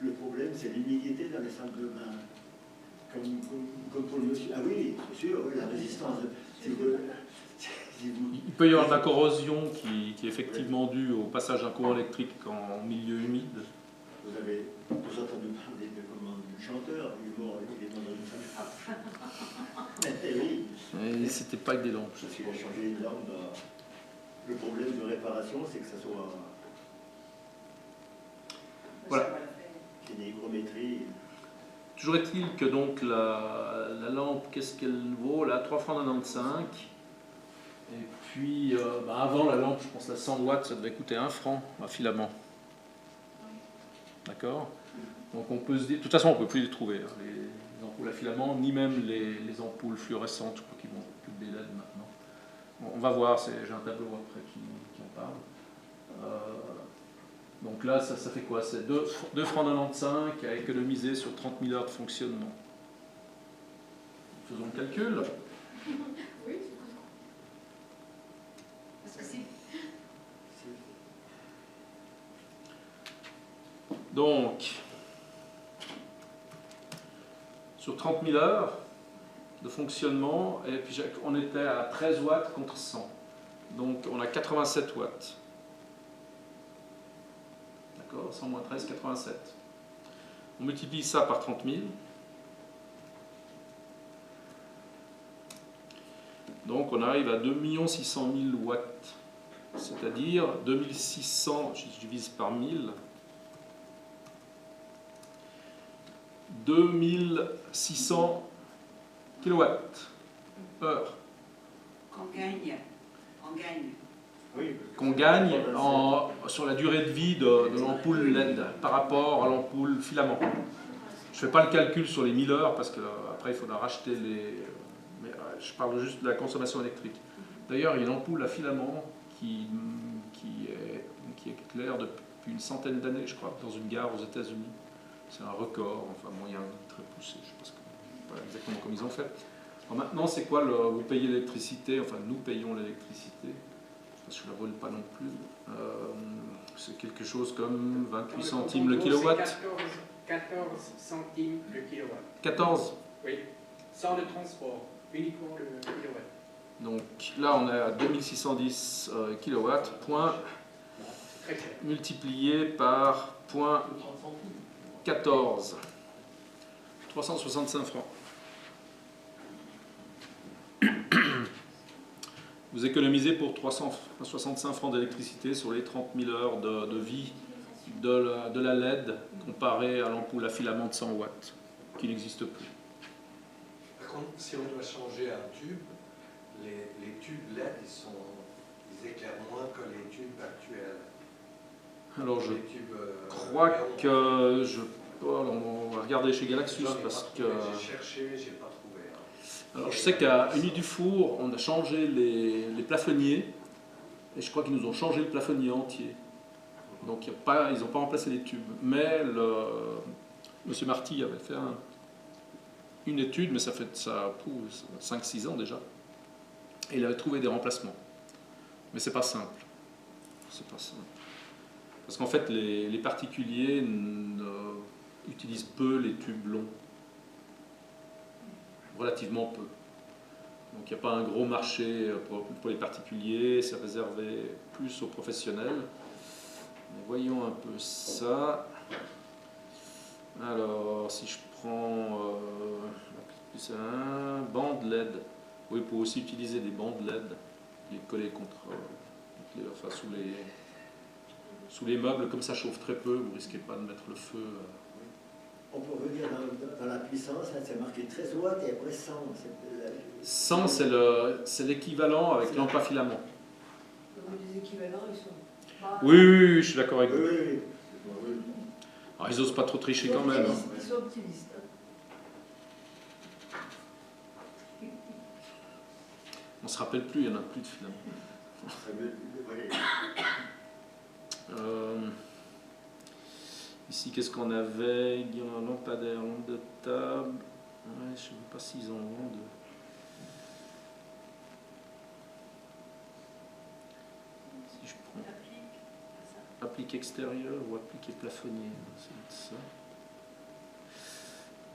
le problème, c'est l'humidité dans les salles de bain. Comme pour le monsieur. Ah oui, c'est sûr, oui, la résistance. Il peut y avoir de la corrosion qui est effectivement due au passage d'un courant électrique en milieu humide. Vous entendez parler du chanteur, il est mort dans une salle. Oui. Et c'était pas avec des lampes. Parce qu'il a changé une lampe. Le problème de réparation, c'est que ça soit... Voilà. Qu'il y ait une hygrométrie. Toujours est-il que donc la lampe, qu'est-ce qu'elle vaut là, 3,95 francs. Et puis avant la lampe, je pense la 100 watts, ça devait coûter 1 franc un filament. D'accord? Donc on peut se dire, de toute façon on ne peut plus les trouver, hein, les ampoules à filament, ni même les ampoules fluorescentes, je crois qu'ils vont plus des LED maintenant. On va voir, j'ai un tableau après qui en parle. Donc là, ça fait quoi? C'est 2,95 francs à économiser sur 30 000 heures de fonctionnement. Faisons le calcul. Oui. Parce que si... Donc, sur 30 000 heures de fonctionnement, et puis on était à 13 watts contre 100. Donc on a 87 watts. D'accord, 100 moins 13, 87. On multiplie ça par 30 000. Donc on arrive à 2 600 000 watts. C'est-à-dire 2600, je divise par 1000. 2600 kilowatts heure. Qu'on gagne sur la durée de vie de l'ampoule LED par rapport à l'ampoule filament. Je ne fais pas le calcul sur les 1000 heures parce qu'après il faudra racheter les... Mais je parle juste de la consommation électrique. D'ailleurs, il y a une ampoule à filament qui éclaire depuis une centaine d'années, je crois, dans une gare aux États-Unis. C'est un record, enfin moyen très poussé, je ne sais pas exactement comme ils ont fait. Alors maintenant, c'est quoi vous payez l'électricité, enfin nous payons l'électricité, parce que je ne la vole pas non plus. C'est quelque chose comme 28 centimes le kilowatt. 14 centimes le kilowatt. 14? Oui, sans le transport, uniquement le kilowatt. Donc là, on est à 2610 kW, point Très cher. multiplié par point 14, 365 francs. Vous économisez pour 365 francs d'électricité sur les 30 000 heures de vie de la LED comparé à l'ampoule à filament de 100 watts qui n'existe plus. Par contre, si on doit changer un tube, les tubes LED, ils éclairent moins que les tubes actuels. Alors je Les tubes, crois néons. que on va regarder chez Galaxus J'en ai parce pas que... trouvé, j'ai cherché, j'ai pas trouvé. Hein. Alors je sais qu'à Unis du Four, on a changé les plafonniers et je crois qu'ils nous ont changé le plafonnier entier. Donc ils n'ont pas remplacé les tubes. Mais Monsieur Marty avait fait une étude, mais ça fait 5-6 ans déjà. Et il avait trouvé des remplacements. Mais c'est pas simple. C'est pas simple. Parce qu'en fait, les particuliers utilisent peu les tubes longs. Relativement peu. Donc il n'y a pas un gros marché pour les particuliers, c'est réservé plus aux professionnels. Mais voyons un peu ça. Alors, si je prends bande LED, oui, pour aussi utiliser des bandes LED, les coller sous les meubles, comme ça chauffe très peu, vous risquez pas de mettre le feu. On peut revenir dans la puissance, là, c'est marqué 13 watts et après 100. 100, c'est l'équivalent avec lampe à filament. Les équivalents, ils sont... Oui, je suis d'accord avec vous. Oui. Alors, ils n'osent pas trop tricher quand même. Ils sont optimistes. On se rappelle plus, il n'y en a plus de filament. Ici, qu'est-ce qu'on avait? Il y a un lampadaire, lampe de table. Ouais, je ne sais même pas s'ils en vendent. Si je prends applique extérieur ou appliqué plafonnier, c'est ça.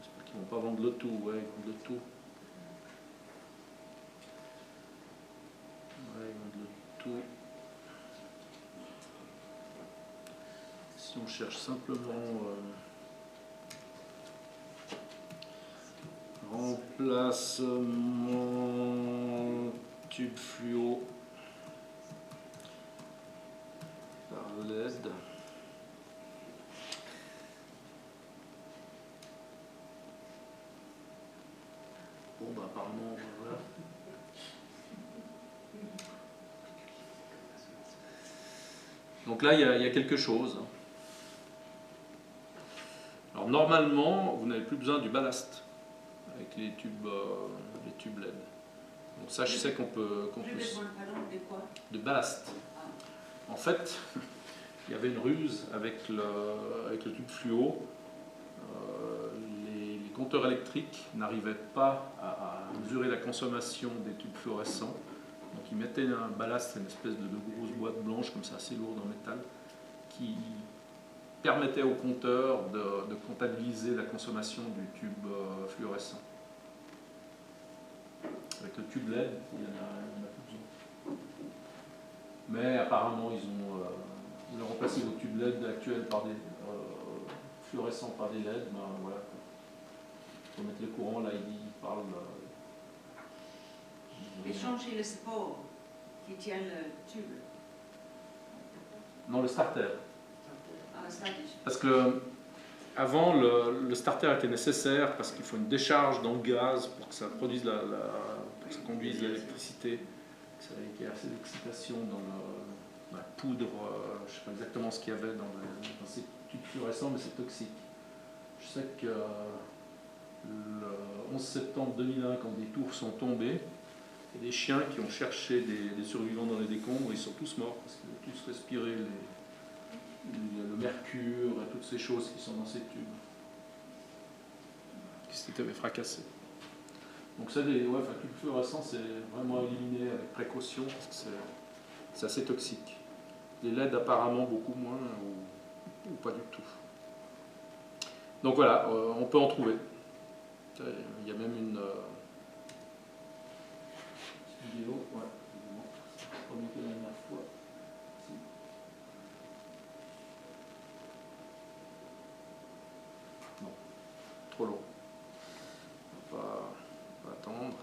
J'espère qu'ils ne vont pas vendre le tout. Ouais, ils vendent le tout. Ouais, ils vendent le tout. Si on cherche simplement remplacement tube fluo par LED. Bon, bah apparemment, voilà. Donc là, il y a quelque chose. Alors normalement, vous n'avez plus besoin du ballast avec les tubes LED. Donc ça, je sais qu'on peut... De quoi? De ballast. En fait, il y avait une ruse avec le tube fluo. Les compteurs électriques n'arrivaient pas à mesurer la consommation des tubes fluorescents. Donc ils mettaient un ballast, une espèce de grosse boîte blanche comme ça, assez lourde en métal, qui permettait au compteur de comptabiliser la consommation du tube fluorescent. Avec le tube LED, il y en a plus besoin. Mais apparemment, ils ont remplacé vos tubes LED actuels par des fluorescents par des LED. Ben voilà. Il faut mettre le courant, là, il parle. Et changer le support qui tient le tube. Non, le starter. Ah, le starter. Parce que avant, le starter était nécessaire parce qu'il faut une décharge dans le gaz pour que ça produise pour que ça conduise l'électricité. Il y a assez d'excitation dans la poudre. Je ne sais pas exactement ce qu'il y avait dans ces tubes fluorescents, mais c'est toxique. Je sais que le 11 septembre 2001, quand des tours sont tombées, il y a des chiens qui ont cherché des survivants dans les décombres, ils sont tous morts parce qu'ils ont tous respiré le mercure et toutes ces choses qui sont dans ces tubes, qui s'étaient fracassés. Donc ça, tubes fluorescents, c'est vraiment éliminé avec précaution parce que c'est assez toxique. Les LED apparemment beaucoup moins ou pas du tout. Donc voilà, on peut en trouver. Il y a même une vidéo. trop long. On va pas attendre.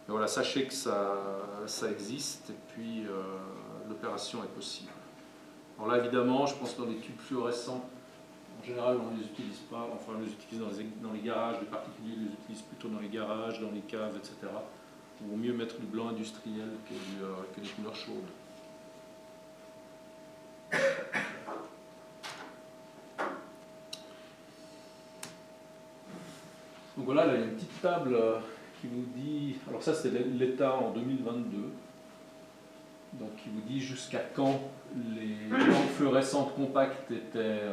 Mais voilà, sachez que ça existe et puis l'opération est possible. Alors là, évidemment, je pense que dans les tubes fluorescents, en général, on ne les utilise pas. Enfin, on les utilise dans les garages. Les particuliers les utilisent plutôt dans les garages, dans les caves, etc. Il vaut mieux mettre du blanc industriel que des couleurs chaudes. Donc voilà, là, il y a une petite table qui vous dit... Alors ça, c'est l'état en 2022. Donc qui vous dit jusqu'à quand les lampes fluorescentes compactes étaient...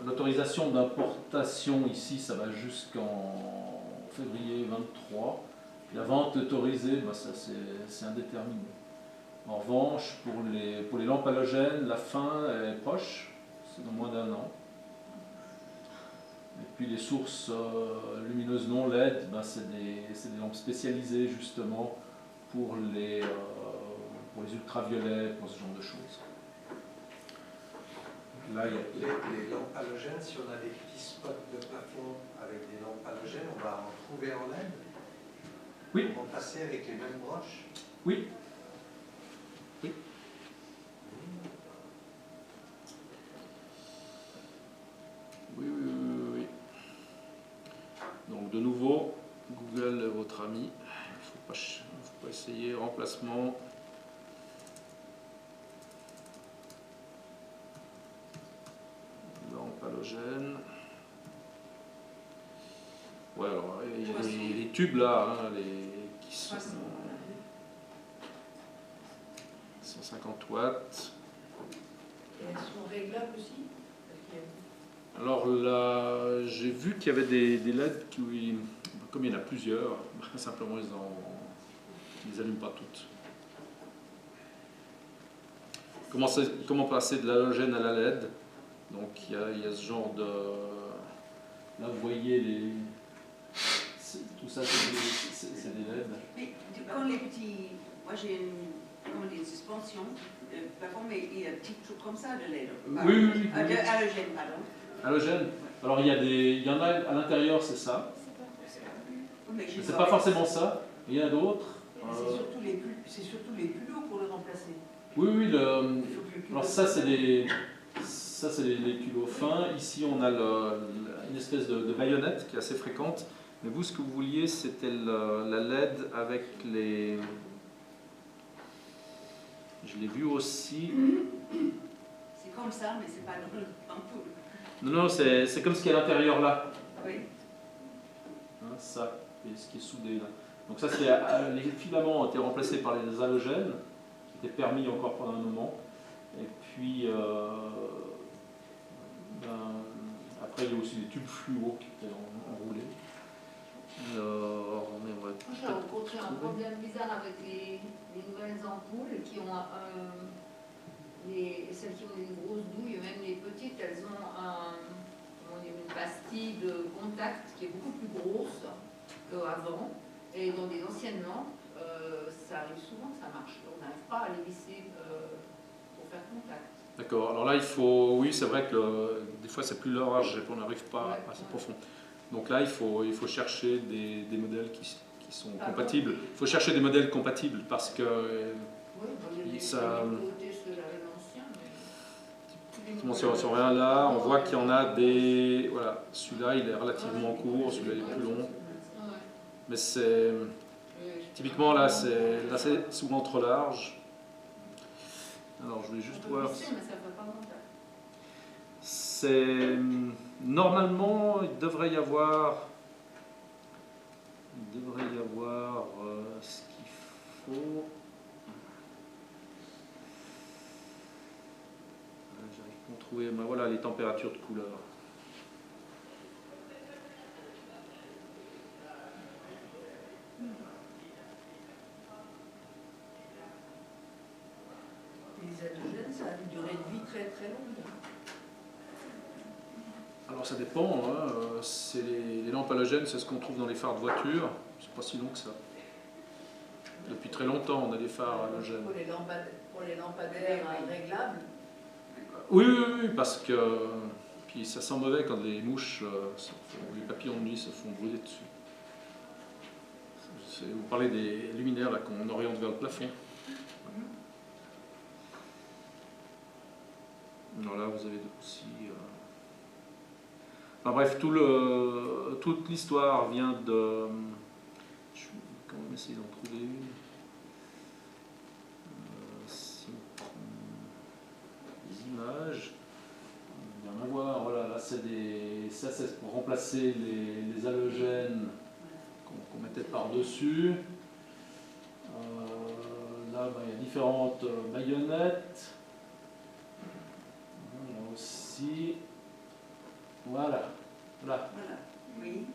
L'autorisation d'importation ici, ça va jusqu'en février 23. La vente autorisée, bah, ça c'est indéterminé. En revanche, pour les lampes halogènes, la fin est proche, c'est dans moins d'1 an. Et puis les sources lumineuses non LED, ben c'est des lampes spécialisées justement pour les ultraviolets, pour ce genre de choses. Là, il y a... les lampes halogènes, si on a des petits spots de plafond avec des lampes halogènes, on va en trouver en LED. Oui. On va passer avec les mêmes broches. Oui. Oui. Oui. Donc de nouveau, Google est votre ami. Il ne faut pas essayer. Remplacement. Lampe halogène. Ouais, alors il y a les tubes là, hein, qui sont 150 watts. Et elles sont réglables aussi? Alors là, j'ai vu qu'il y avait des LED qui, comme il y en a plusieurs, simplement ils les allument pas toutes. Comment passer de l'halogène à la LED? Donc il y a ce genre de... Là vous voyez tout ça c'est des LED. Mais quand les petits... Moi j'ai une suspension de plafond, mais il y a un petit truc comme ça de LED. Oui. De halogène, pardon. Halogène. Alors il y en a à l'intérieur, c'est ça. Mais c'est pas forcément ça. Il y en a d'autres. C'est surtout les plus lourds pour le remplacer. Oui. Alors ça c'est les culots fins. Ici on a une espèce de baïonnette qui est assez fréquente. Mais vous, ce que vous vouliez, c'était la LED avec les... Je l'ai vu aussi. C'est comme ça, mais c'est pas l'ampoule. Non, c'est comme ce qui est à l'intérieur là. Oui. Hein, ça, et ce qui est soudé là. Donc ça, les filaments ont été remplacés par les halogènes, qui étaient permis encore pendant un moment. Et puis, après, il y a aussi des tubes fluo qui étaient enroulés. Alors, j'ai rencontré un problème bizarre avec les nouvelles ampoules qui ont celles qui ont une grosse douille, même les petites, elles ont une pastille de contact qui est beaucoup plus grosse qu'avant. Et dans des anciennes lampes, ça arrive souvent que ça marche. On n'arrive pas à les visser pour faire contact. D'accord. Alors là, il faut... Oui, c'est vrai que des fois, c'est plus large et qu'on n'arrive pas assez profond. Donc là, il faut chercher des modèles qui sont compatibles. Il faut chercher des modèles compatibles parce que ça... Sur rien là, on voit qu'il y en a des... Voilà, celui-là, il est relativement court, celui-là, il est plus long. Mais c'est... Typiquement, là, c'est souvent trop large. Alors, je voulais juste voir... C'est... Normalement, il devrait y avoir ce qu'il faut. J'arrive pas à trouver. Ben voilà les températures de couleur. Les halogènes, ça a une durée de vie très très longue. Alors ça dépend, hein. Les lampes halogènes, c'est ce qu'on trouve dans les phares de voiture, c'est pas si long que ça. Depuis très longtemps, on a des phares halogènes. Pour les lampadaires réglables. Oui, parce que Puis ça sent mauvais quand les mouches, les papillons de nuit se font brûler dessus. Vous parlez des luminaires là qu'on oriente vers le plafond. Voilà, vous avez aussi... Enfin bref, toute l'histoire vient de... Je vais quand même essayer d'en trouver une. Si on prend des images, on va bien en voir. Voilà, là c'est pour remplacer les halogènes qu'on mettait par-dessus. Là, il y a différentes baïonnettes. Là aussi. Voilà. Là. Voilà, oui.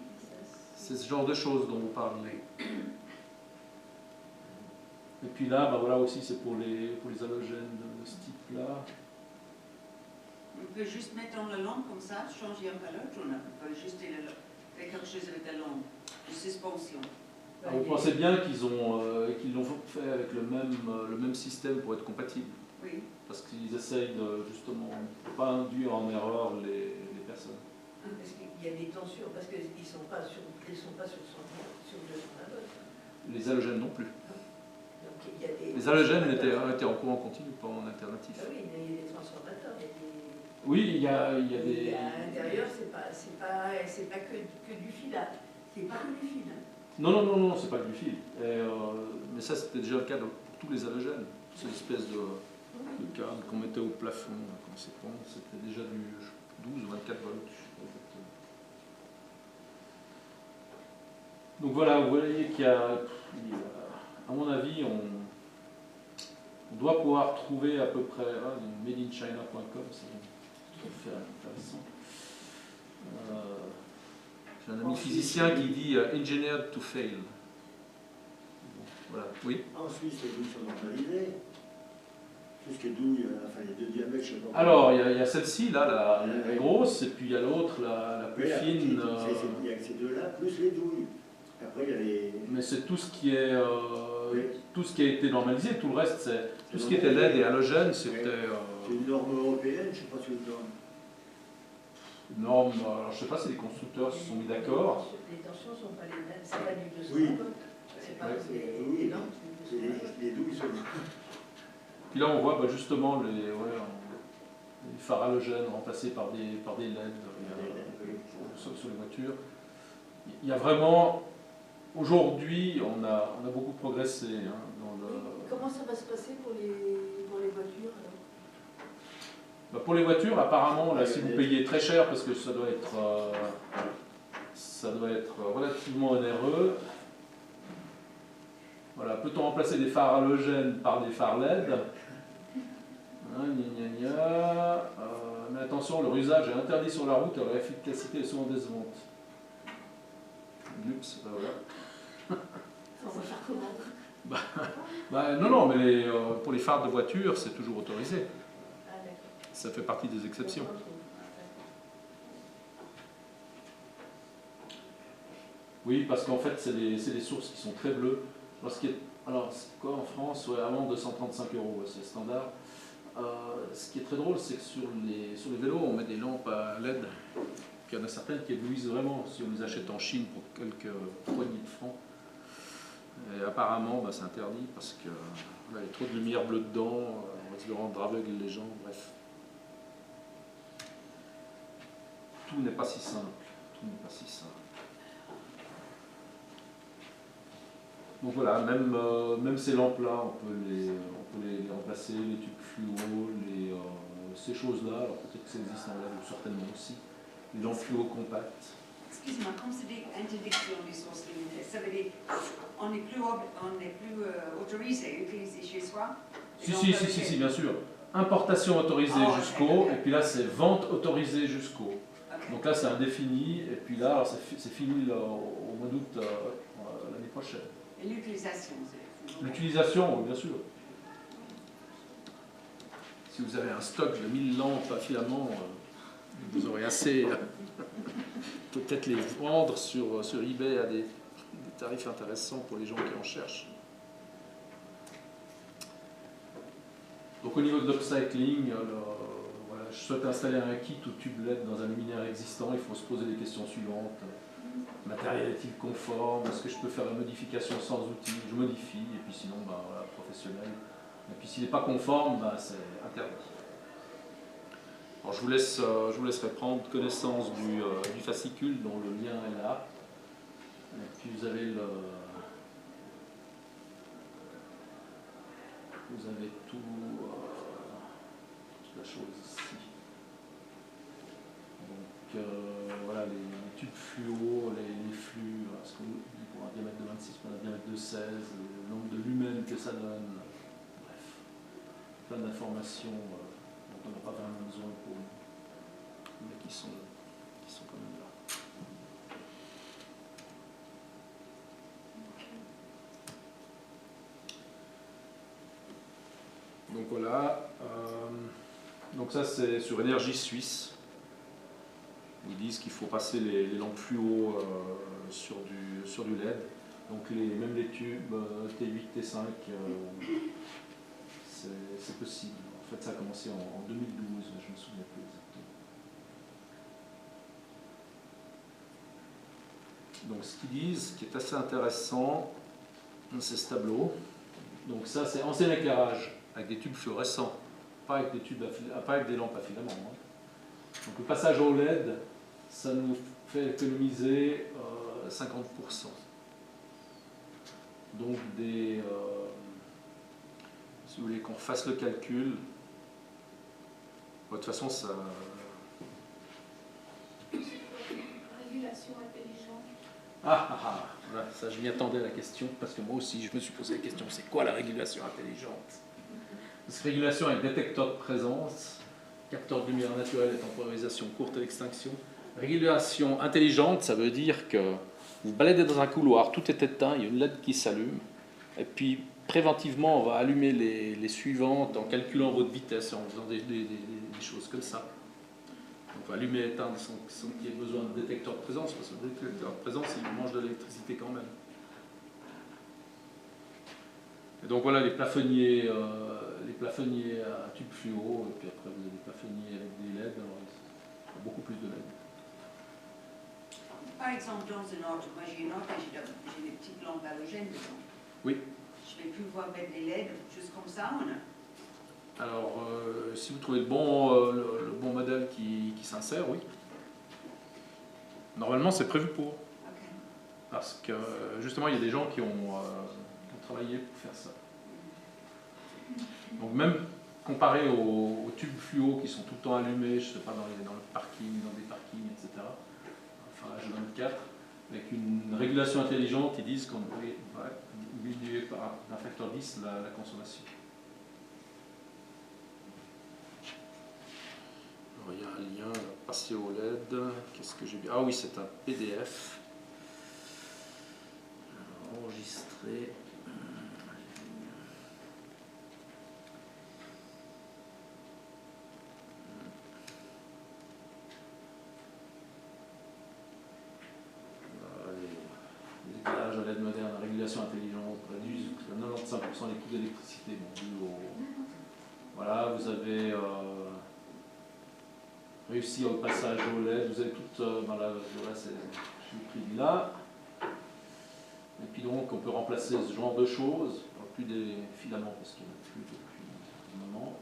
C'est ce genre de choses dont vous parlez. Et puis là, voilà aussi, c'est pour les halogènes de ce type-là. On peut juste mettre dans la lampe comme ça, changer un peu l'autre, on peut juste faire quelque chose avec la lampe de suspension. Alors, vous pensez bien qu'ils l'ont fait avec le même système pour être compatible? Oui. Parce qu'ils essayent de justement ne pas induire en erreur les personnes. Parce qu'il y a des tensions, parce qu'ils ne sont pas sur 200 volts. Les halogènes non plus. Donc, il y a des Les halogènes étaient en courant continu, pas en alternatif. Ah oui, il y a des transformateurs. Oui, il y a des... Et à l'intérieur, c'est pas que du fil. C'est pas que du fil. Non, c'est pas que du fil. Mais ça, c'était déjà le cas pour tous les halogènes. C'est l'espèce de câble qu'on mettait au plafond, quand c'est bon, c'était déjà du 12 ou 24 volts. Donc voilà, vous voyez qu'il y a, à mon avis, on doit pouvoir trouver à peu près, madeinchina.com, c'est tout à fait intéressant. J'ai un ami physicien qui dit engineered to fail. Bon, voilà, oui. En Suisse, les douilles sont normalisées. Puisque douilles, enfin, il y a deux diamètres, je sais pas. Alors, il y a celle-ci, là, la grosse, et puis il y a l'autre, la plus fine. Il y a que ces deux-là, plus les douilles. Après, il y a les... Mais c'est tout ce qui est tout ce qui a été normalisé, tout le reste, c'est tout ce qui était LED et halogène, c'était... C'est une norme européenne, je ne sais pas si c'est une norme. Une norme, alors je ne sais pas si les constructeurs se sont mis d'accord. Les tensions ne sont pas les mêmes, c'est pas du 200 Oui. volts. C'est pas Oui, les douilles sont... Puis là, on voit justement les phares halogènes remplacés par des LED sur les voitures. Il y a vraiment... Aujourd'hui, on a beaucoup progressé. Dans le... Comment ça va se passer pour les voitures alors? Pour les voitures, apparemment, là, si vous payez très cher, parce que ça doit être relativement onéreux, voilà, peut-on remplacer des phares halogènes par des phares LED? Mais attention, leur usage est interdit sur la route et leur efficacité est souvent décevante. Oups, voilà. On va faire comment? Non, mais pour les phares de voiture, c'est toujours autorisé. Ah, d'accord. Ça fait partie des exceptions. Oui, parce qu'en fait, c'est des sources qui sont très bleues. Alors, c'est quoi en France? Avant 235 €, c'est standard. Ce qui est très drôle, c'est que sur les vélos, on met des lampes à LED. Puis il y en a certaines qui éblouissent vraiment si on les achète en Chine pour quelques poignées de francs. Et apparemment, c'est interdit parce que il y a trop de lumière bleue dedans, on risque de rendre aveugle les gens, bref. Tout n'est pas si simple. Tout n'est pas si simple. Donc voilà, même ces lampes-là, on peut les remplacer, les tubes fluo, ces choses-là, alors peut-être que ça existe en LED, certainement aussi. Les lampes fluo compactes. Excusez-moi, comme c'est des interdictions des sources limitées, ça veut dire qu'on n'est plus autorisé à utiliser chez soi? Si, bien sûr. Importation autorisée jusqu'au, et puis là c'est vente autorisée jusqu'au. Okay. Donc là c'est indéfini, et puis là c'est fini au mois d'août l'année prochaine. Et l'utilisation, c'est... L'utilisation, oui, bien sûr. Si vous avez un stock de 1000 lampes à filament, vous aurez assez. Peut-être les vendre sur eBay à des tarifs intéressants pour les gens qui en cherchent. Donc au niveau de l'upcycling, voilà, je souhaite installer un kit ou tube LED dans un luminaire existant, il faut se poser les questions suivantes. Matériel est-il conforme? Est-ce que je peux faire la modification sans outil? Je modifie, et puis sinon, ben, voilà, professionnel. Et puis s'il n'est pas conforme, ben, c'est interdit. Alors, je vous laisserai prendre connaissance du fascicule dont le lien est là. Et puis vous avez toute la chose ici. Donc voilà, les tubes fluo, les flux, ce qu'on dit pour un diamètre de 26, pour un diamètre de 16, le nombre de lumens que ça donne, bref, plein d'informations dont on n'a pas vraiment besoin pour nous, mais qui sont quand même là. Donc voilà, donc ça c'est sur Énergie Suisse. Ils disent qu'il faut passer les lampes fluo sur du LED. Donc même les tubes T8, T5, c'est possible. En fait, ça a commencé en 2012, je ne me souviens plus exactement. Donc ce qu'ils disent, qui est assez intéressant, c'est ce tableau. Donc ça, c'est ancien éclairage, avec des tubes fluorescents, pas avec des lampes à filament. Hein. Donc le passage au LED, ça nous fait économiser 50%. Donc si vous voulez qu'on fasse le calcul, de toute façon ça... Régulation intelligente. Voilà, ça je m'y attendais à la question, parce que moi aussi je me suis posé la question, c'est quoi la régulation intelligente? Cette régulation avec détecteur de présence, capteur de lumière naturelle et temporisation courte et l'extinction. Régulation intelligente, ça veut dire que vous baladez dans un couloir, tout est éteint, il y a une LED qui s'allume, et puis préventivement, on va allumer les suivantes en calculant votre vitesse, en faisant des choses comme ça. On va allumer et éteindre sans qu'il y ait besoin de détecteur de présence, parce que le détecteur de présence, il mange de l'électricité quand même. Et donc voilà les plafonniers à tube fluo, et puis après vous avez des plafonniers avec des LED, alors il y a beaucoup plus de LED. Par exemple, dans une ordre, moi j'ai une ordre et j'ai des petites lampes halogènes dedans. Oui. Je vais pouvoir mettre des LED juste comme ça, ou non? Alors, si vous trouvez le bon modèle qui s'insère, oui. Normalement, c'est prévu pour. Okay. Parce que, justement, il y a des gens qui ont travaillé pour faire ça. Donc, même comparé aux tubes fluo qui sont tout le temps allumés, je ne sais pas, dans le parking, dans des parkings, etc. Enfin, H24, avec une régulation intelligente, ils disent qu'on va diminuer d'un facteur 10 la consommation. Alors, il y a un lien, passer au LED. Qu'est-ce que j'ai vu? Ah oui, c'est un PDF. Alors, enregistré. Les éclairages à LED moderne, la régulation intelligente, réduisent 95% les coûts d'électricité. Voilà, vous avez réussi au passage au LED, vous avez tout, voilà, je suis pris là. Et puis donc on peut remplacer ce genre de choses, plus des filaments parce qu'il n'y en a plus depuis un moment.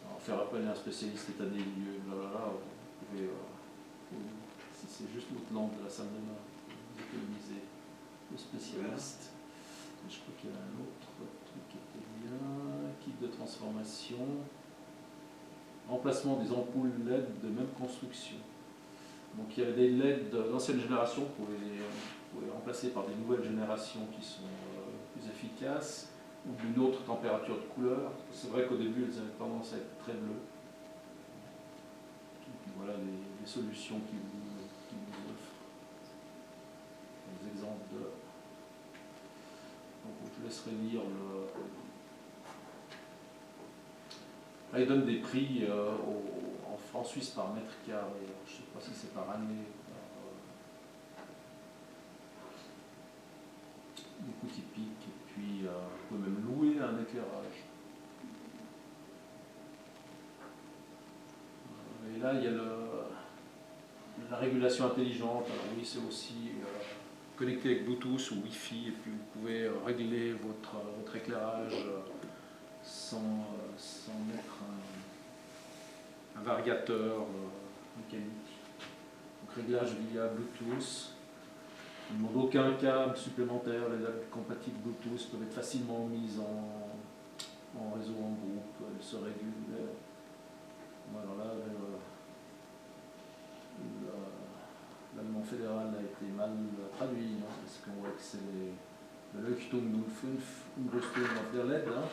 Alors, faire appel à un spécialiste état des lieux, blablabla, vous pouvez, si c'est juste votre lampe de la salle de bain, vous économisez le spécialiste. Et je crois qu'il y a un autre truc qui était bien, kit de transformation. Remplacement des ampoules LED de même construction. Donc il y a des LED d'ancienne génération, vous pouvez les remplacer par des nouvelles générations qui sont plus efficaces ou d'une autre température de couleur. C'est vrai qu'au début elles avaient tendance à être très bleues. Et puis voilà les solutions qu'ils vous offrent. Des exemples de... Donc je vous laisserai lire le... Là, ils donnent des prix en francs suisses par mètre carré. Je ne sais pas si c'est par année. Des coûts typiques. Et puis, vous pouvez même louer un éclairage. là, il y a la régulation intelligente. Alors oui, c'est aussi connecté avec Bluetooth ou Wi-Fi, et puis vous pouvez régler votre éclairage sans mettre un variateur mécanique. Donc réglage via Bluetooth. Il ne demande aucun câble supplémentaire. Les câbles compatibles Bluetooth peuvent être facilement mises en réseau en groupe. Elles se régulent. Voilà, là, l'allemand fédéral a été mal traduit, hein, parce qu'on voit que c'est le Leuchtturm 5 Umrüstung auf der LED. Hein.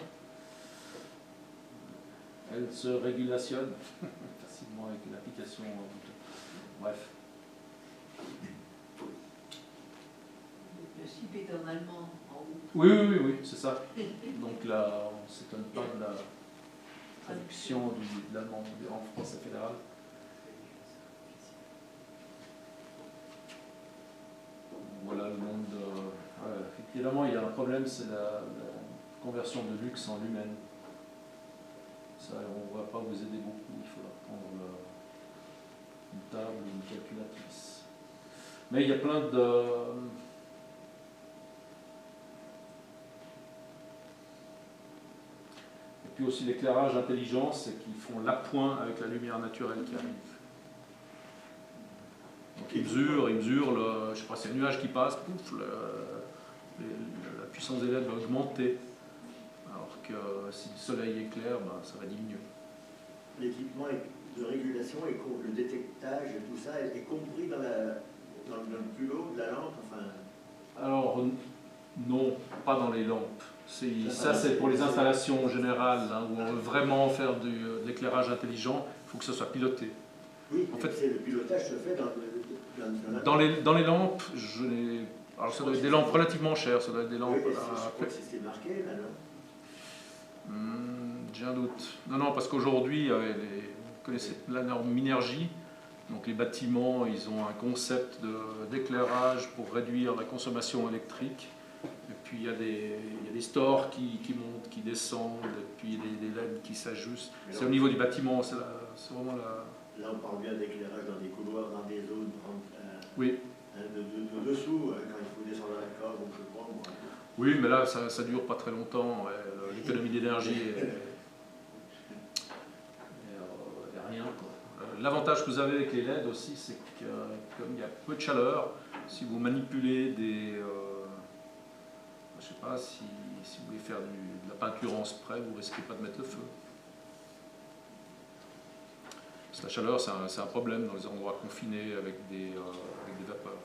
Elle se régulationne facilement avec l'application. Bref. Le SIP est en allemand, en haut. Oui, c'est ça. Donc là, on ne s'étonne pas de la traduction de l'allemand en français fédéral. Voilà le monde. Évidemment, il y a un problème, c'est la conversion de luxe en lumen. Ça, on ne va pas vous aider beaucoup. Il faudra prendre une table ou une calculatrice. Mais il y a plein de. Et puis aussi l'éclairage intelligent, c'est qu'ils font l'appoint avec la lumière naturelle qui arrive. Donc ils mesurent, je sais pas, c'est un nuage qui passe, pouf, la puissance des LED va augmenter. Alors que si le soleil est clair, ben, ça va diminuer. L'équipement de régulation, le détectage et tout ça est compris dans le culot de la lampe, enfin... Alors non, pas dans les lampes. Ça c'est pour les installations générales, hein, où on veut vraiment faire de l'éclairage intelligent, il faut que ce soit piloté. Oui, en fait, le pilotage se fait dans les lampes, alors ça doit être des lampes relativement chères, ça doit être des lampes... Oui, je crois que c'est marqué là, non? J'ai un doute. Non, parce qu'aujourd'hui, vous connaissez la norme Minergie, donc les bâtiments, ils ont un concept d'éclairage pour réduire la consommation électrique. Et puis il y a des stores qui montent, qui descendent, et puis des LED qui s'ajustent. C'est au niveau du bâtiment, c'est vraiment la... Là, on parle bien d'éclairage dans des couloirs, dans des zones oui. De dessous, quand il faut descendre à la corde, donc je crois. Moi. Oui, mais là, ça dure pas très longtemps. L'économie d'énergie est rien. L'avantage que vous avez avec les LED aussi, c'est que comme il y a peu de chaleur, si vous manipulez des... je sais pas, si vous voulez faire de la peinture en spray, vous ne risquez pas de mettre le feu. Parce que la chaleur, c'est un problème dans les endroits confinés avec des vapeurs.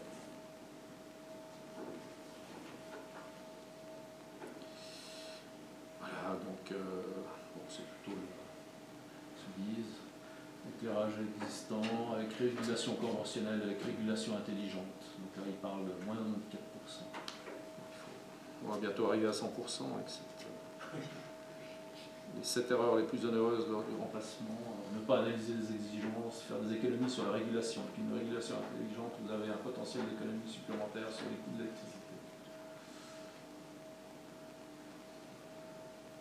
Voilà, donc c'est plutôt éclairage existant, avec régulation conventionnelle, avec régulation intelligente. Donc là, il parle de moins de 94%. On va bientôt arriver à 100% avec les 7 erreurs les plus onéreuses lors du remplacement. Ne pas analyser les exigences, faire des économies sur la régulation. Puis une régulation intelligente, vous avez un potentiel d'économie supplémentaire sur les coûts de l'électricité.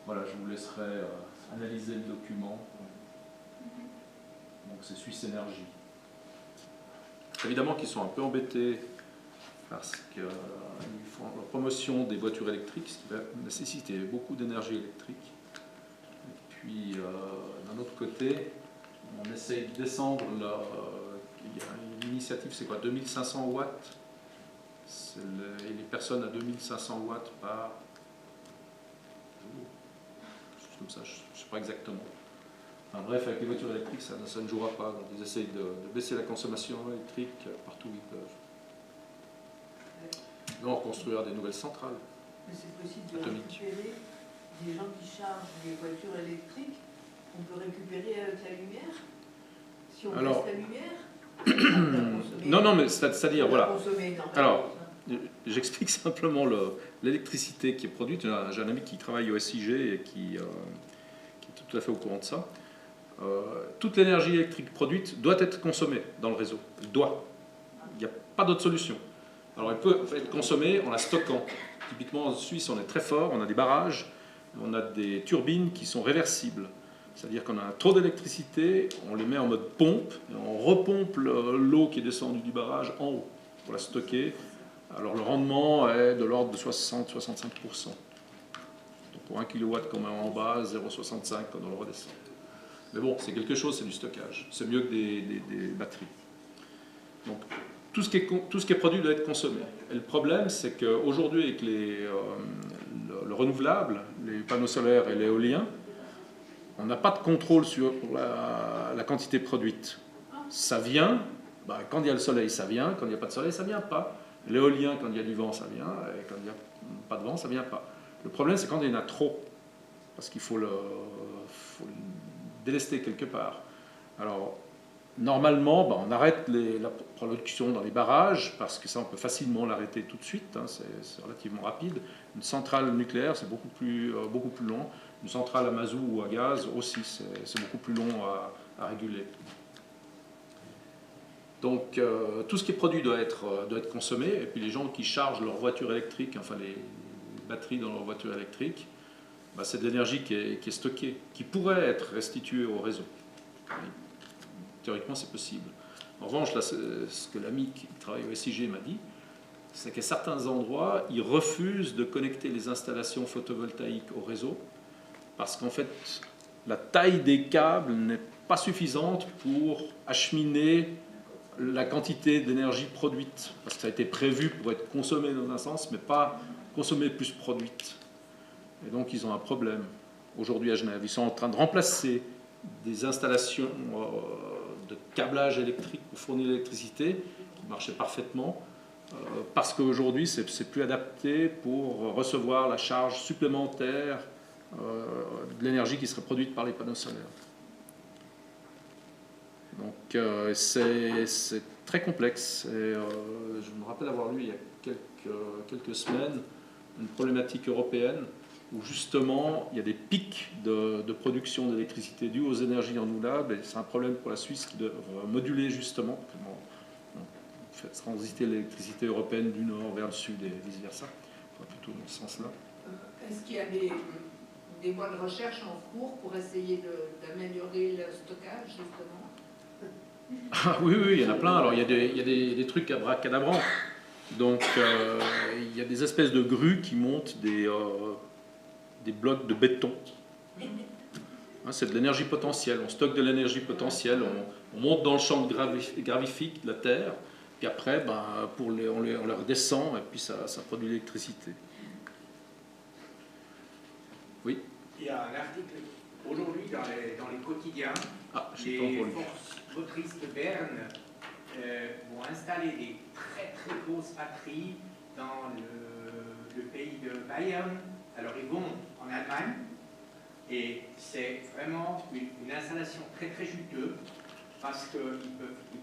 Voilà, je vous laisserai analyser le document. Donc c'est Suisse Énergie. Évidemment qu'ils sont un peu embêtés parce qu'ils font la promotion des voitures électriques, ce qui va nécessiter beaucoup d'énergie électrique. Et puis d'un autre côté, on essaye de descendre, il y a une initiative, c'est quoi, 2500 watts, et les personnes à 2500 watts par jour, comme ça, je ne sais pas exactement. Enfin, bref, avec les voitures électriques, ça ne jouera pas. Donc, ils essayent de baisser la consommation électrique partout où ils peuvent. Donc, construire des nouvelles centrales. Mais c'est possible de récupérer des gens qui chargent des voitures électriques. On peut récupérer avec la lumière. Si on baisse la lumière. Non, mais c'est-à-dire, voilà. Alors, j'explique simplement l'électricité qui est produite. J'ai un ami qui travaille au SIG et qui est tout à fait au courant de ça. Toute l'énergie électrique produite doit être consommée dans le réseau. Elle doit. Il n'y a pas d'autre solution. Alors elle peut être consommée en la stockant. Typiquement en Suisse, on est très fort, on a des barrages, on a des turbines qui sont réversibles. C'est-à-dire qu'on a trop d'électricité, on les met en mode pompe, et on repompe l'eau qui est descendue du barrage en haut pour la stocker. Alors le rendement est de l'ordre de 60-65%. Donc pour 1 kW qu'on met en bas, 0,65 quand on le redescend. Mais bon, c'est quelque chose, c'est du stockage. C'est mieux que des batteries. Donc tout ce qui est produit doit être consommé. Et le problème, c'est qu'aujourd'hui, avec le renouvelable, les panneaux solaires et l'éolien, on n'a pas de contrôle sur la quantité produite. Ça vient, quand il y a le soleil, ça vient, quand il n'y a pas de soleil, ça ne vient pas. L'éolien, quand il y a du vent, ça vient, et quand il n'y a pas de vent, ça ne vient pas. Le problème, c'est quand il y en a trop, parce qu'il faut le délester quelque part. Alors, normalement, on arrête la production dans les barrages, parce que ça, on peut facilement l'arrêter tout de suite, hein, c'est relativement rapide. Une centrale nucléaire, c'est beaucoup plus long. Une centrale à mazout ou à gaz aussi, c'est beaucoup plus long à réguler. Donc, tout ce qui est produit doit être consommé, et puis les gens qui chargent leur voiture électrique, enfin les batteries dans leur voiture électrique, c'est de l'énergie qui est stockée, qui pourrait être restituée au réseau. Théoriquement, c'est possible. En revanche, là, ce que l'ami qui travaille au SIG m'a dit, c'est qu'à certains endroits, ils refusent de connecter les installations photovoltaïques au réseau, parce qu'en fait, la taille des câbles n'est pas suffisante pour acheminer la quantité d'énergie produite, parce que ça a été prévu pour être consommé dans un sens, mais pas consommé plus produite. Et donc ils ont un problème aujourd'hui à Genève. Ils sont en train de remplacer des installations de câblage électrique pour fournir l'électricité, qui marchaient parfaitement, parce qu'aujourd'hui c'est plus adapté pour recevoir la charge supplémentaire de l'énergie qui serait produite par les panneaux solaires. Donc c'est très complexe. Et, je me rappelle avoir lu il y a quelques semaines une problématique européenne où justement il y a des pics de production d'électricité dus aux énergies renouvelables, et c'est un problème pour la Suisse qui doit moduler justement, faire transiter l'électricité européenne du nord vers le sud et vice-versa, plutôt dans ce sens-là. Est-ce qu'il y a des voies de recherche en cours pour essayer d'améliorer le stockage, justement? Ah, oui, il y en a plein. Alors, il y a des trucs abracadabrants. Donc, il y a des espèces de grues qui montent des blocs de béton. Hein, c'est de l'énergie potentielle. On stocke de l'énergie potentielle. On monte dans le champ gravifique de la Terre. Puis après, on les redescend et puis ça produit l'électricité. Oui. Il y a un article aujourd'hui dans les quotidiens. Les forces motrices de Berne vont installer des très grosses batteries dans le pays de Bayern. Alors ils vont en Allemagne et c'est vraiment une installation très juteuse parce qu'ils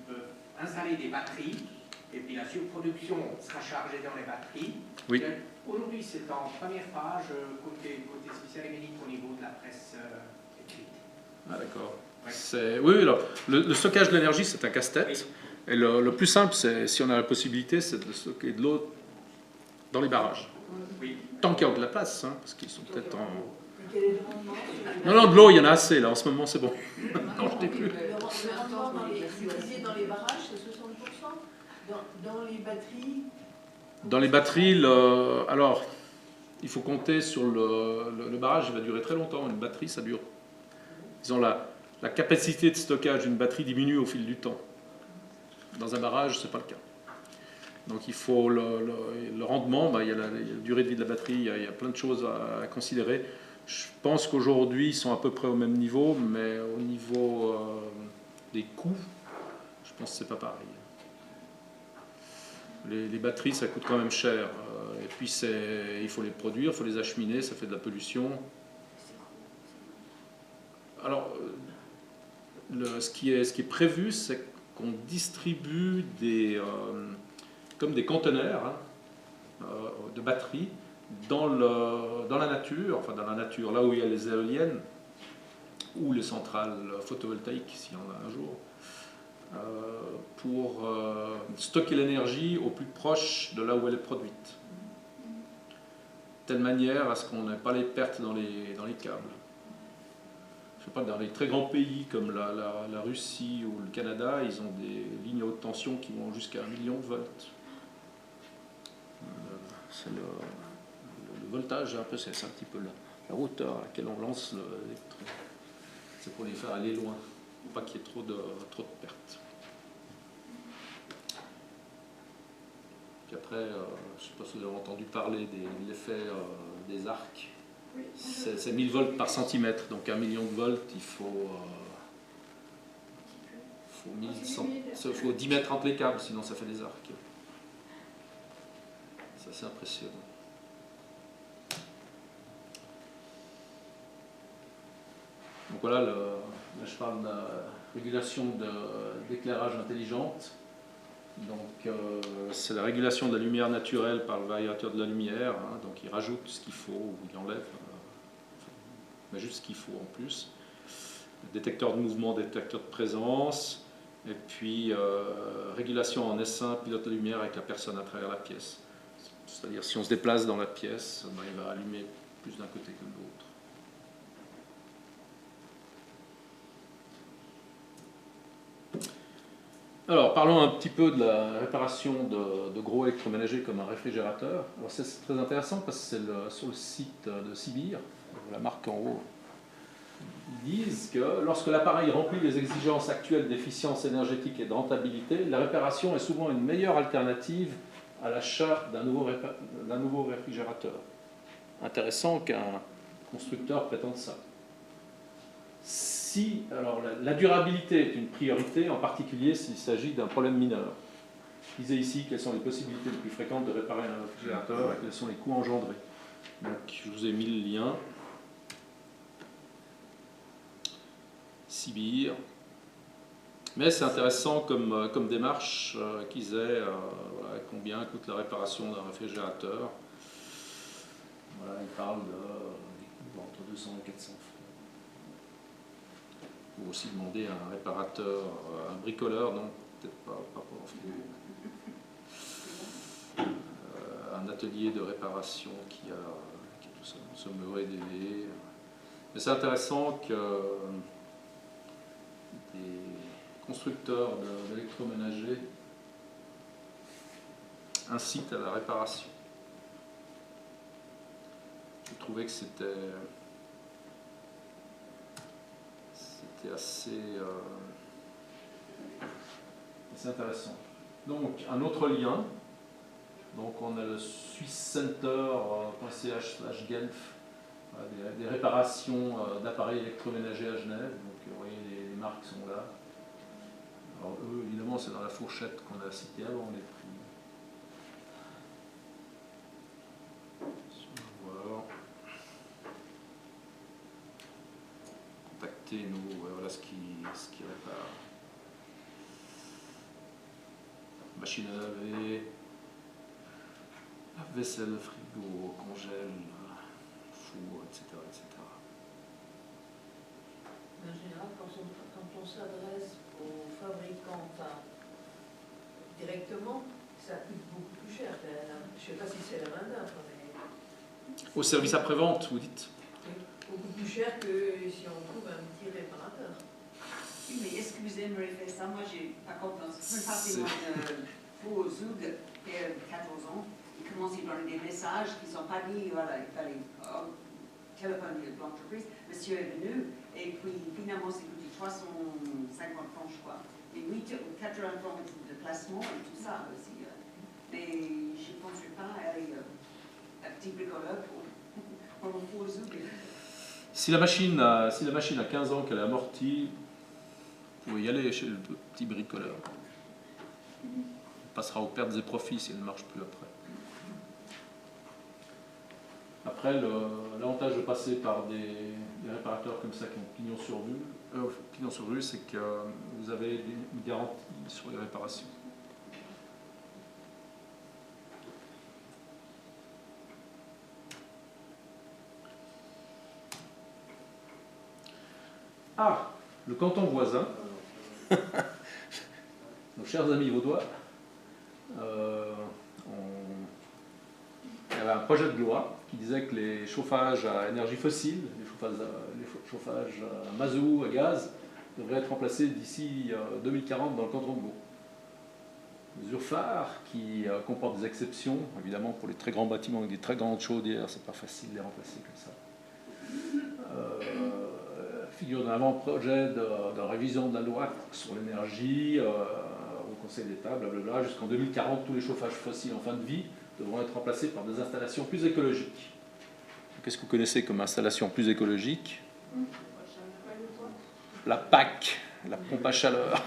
peuvent installer des batteries et puis la surproduction sera chargée dans les batteries. Oui. Aujourd'hui c'est en première page côté spécial au niveau de la presse écrite. Ah d'accord. Ouais. Oui, alors, le stockage de l'énergie, c'est un casse-tête. Oui. Et le plus simple, si on a la possibilité, c'est de stocker de l'eau dans les barrages. Oui. Tant qu'il y a de la place, hein, parce qu'ils sont peut-être en... Quel est le rendement? Non, de l'eau, il y en a assez, là, en ce moment, c'est bon. Non, je n'ai plus. Le rendement dans les barrages, c'est 60%. Dans les batteries... Dans les batteries, alors, il faut compter sur le barrage, il va durer très longtemps. Une batterie, ça dure... Disons, la capacité de stockage d'une batterie diminue au fil du temps. Dans un barrage, ce n'est pas le cas. Donc il faut le rendement, il y a la durée de vie de la batterie, il y a plein de choses à considérer. Je pense qu'aujourd'hui, ils sont à peu près au même niveau, mais au niveau des coûts, je pense que ce n'est pas pareil. Les batteries, ça coûte quand même cher. Et puis il faut les produire, il faut les acheminer, ça fait de la pollution. Alors, ce qui est prévu, c'est qu'on distribue comme des conteneurs de batteries dans la nature, là où il y a les éoliennes ou les centrales photovoltaïques, s'il y en a un jour, pour stocker l'énergie au plus proche de là où elle est produite. De telle manière à ce qu'on n'ait pas les pertes dans les câbles. je sais pas, dans les très grands pays comme la Russie ou le Canada, ils ont des lignes à haute tension qui vont jusqu'à 1 million de volts. C'est le voltage, un peu, c'est un petit peu la hauteur à laquelle on lance l'électron. C'est pour les faire aller loin, pour pas qu'il y ait trop de pertes. Puis après, je ne sais pas si vous avez entendu parler de l'effet des arcs. Oui. C'est 1000 volts par centimètre, donc 1 million de volts, il faut 10 mètres entre les câbles, sinon ça fait des arcs. C'est assez impressionnant. Donc voilà, là je parle de la régulation d'éclairage intelligente. Donc c'est la régulation de la lumière naturelle par le variateur de la lumière. Hein, donc il rajoute ce qu'il faut ou il enlève, mais juste ce qu'il faut en plus. Détecteur de mouvement, détecteur de présence. Et puis régulation en S1, pilote de lumière avec la personne à travers la pièce. C'est-à-dire si on se déplace dans la pièce, ben, il va allumer plus d'un côté que de l'autre. Alors, parlons un petit peu de la réparation de gros électroménagers comme un réfrigérateur. Alors, c'est très intéressant parce que c'est sur le site de Sibir, la marque en haut. Ils disent que lorsque l'appareil remplit les exigences actuelles d'efficience énergétique et de rentabilité, la réparation est souvent une meilleure alternative à l'achat d'un nouveau réfrigérateur. Intéressant qu'un constructeur prétende ça. Alors, la durabilité est une priorité, en particulier s'il s'agit d'un problème mineur. Disais ici quelles sont les possibilités les plus fréquentes de réparer un réfrigérateur et quels sont les coûts engendrés. Donc, je vous ai mis le lien. Sibir. Mais c'est intéressant comme démarche qu'ils aient voilà, combien coûte la réparation d'un réfrigérateur. Voilà, ils parlent de entre 200 et 400 francs. Ou aussi demander à un réparateur, un bricoleur, non, peut-être pas pour un atelier de réparation qui a tout ça, sommeuré des. Mais c'est intéressant que des constructeurs d'électroménagers incitent à la réparation. Je trouvais que c'était assez intéressant. Donc, un autre lien. Donc, on a le swisscenter.ch/Genf, des réparations d'appareils électroménagers à Genève. Donc, vous voyez, les marques sont là. Alors, eux, évidemment, c'est dans la fourchette qu'on a citée avant, les prix. Voilà. Contactez-nous, voilà ce qui répare. Machine à laver, vaisselle, frigo, congèle, four, etc. etc. En général, quand on s'adresse aux fabricants, enfin, directement, ça coûte beaucoup plus cher. Je ne sais pas si c'est la main-d'œuvre, mais. Au service après-vente, vous dites? Beaucoup plus cher que si on trouve un petit réparateur. Oui, mais est-ce que vous aimeriez faire ça? Moi, j'ai pas confiance. Une partie de faux Zoug, qui a 14 ans, il commence à donner des messages qui ne sont pas dit, voilà, il fallait téléphoner à l'entreprise. Monsieur est venu, et puis finalement, c'est coûté 350 francs, je crois. Et 80 francs de placement et tout ça aussi. Mais je ne pensais pas aller un petit bricoleur pour un faux Zoug. Si la machine a 15 ans, qu'elle est amortie, vous pouvez y aller chez le petit bricoleur. On passera aux pertes et profits si elle ne marche plus après. Après, l'avantage de passer par des réparateurs comme ça qui ont pignon sur rue, c'est que vous avez une garantie sur les réparations. Ah, le canton voisin, nos chers amis vaudois, il y avait un projet de loi qui disait que les chauffages à énergie fossile, les chauffage à mazout, à gaz, devrait être remplacé d'ici 2040 dans le canton de Vaud. Mesure phare qui comporte des exceptions, évidemment pour les très grands bâtiments avec des très grandes chaudières, c'est pas facile de les remplacer comme ça. Figure d'un avant-projet de révision de la loi sur l'énergie au Conseil d'État, blablabla, jusqu'en 2040, tous les chauffages fossiles en fin de vie devront être remplacés par des installations plus écologiques. Qu'est-ce que vous connaissez comme installation plus écologique? La PAC, la pompe à chaleur.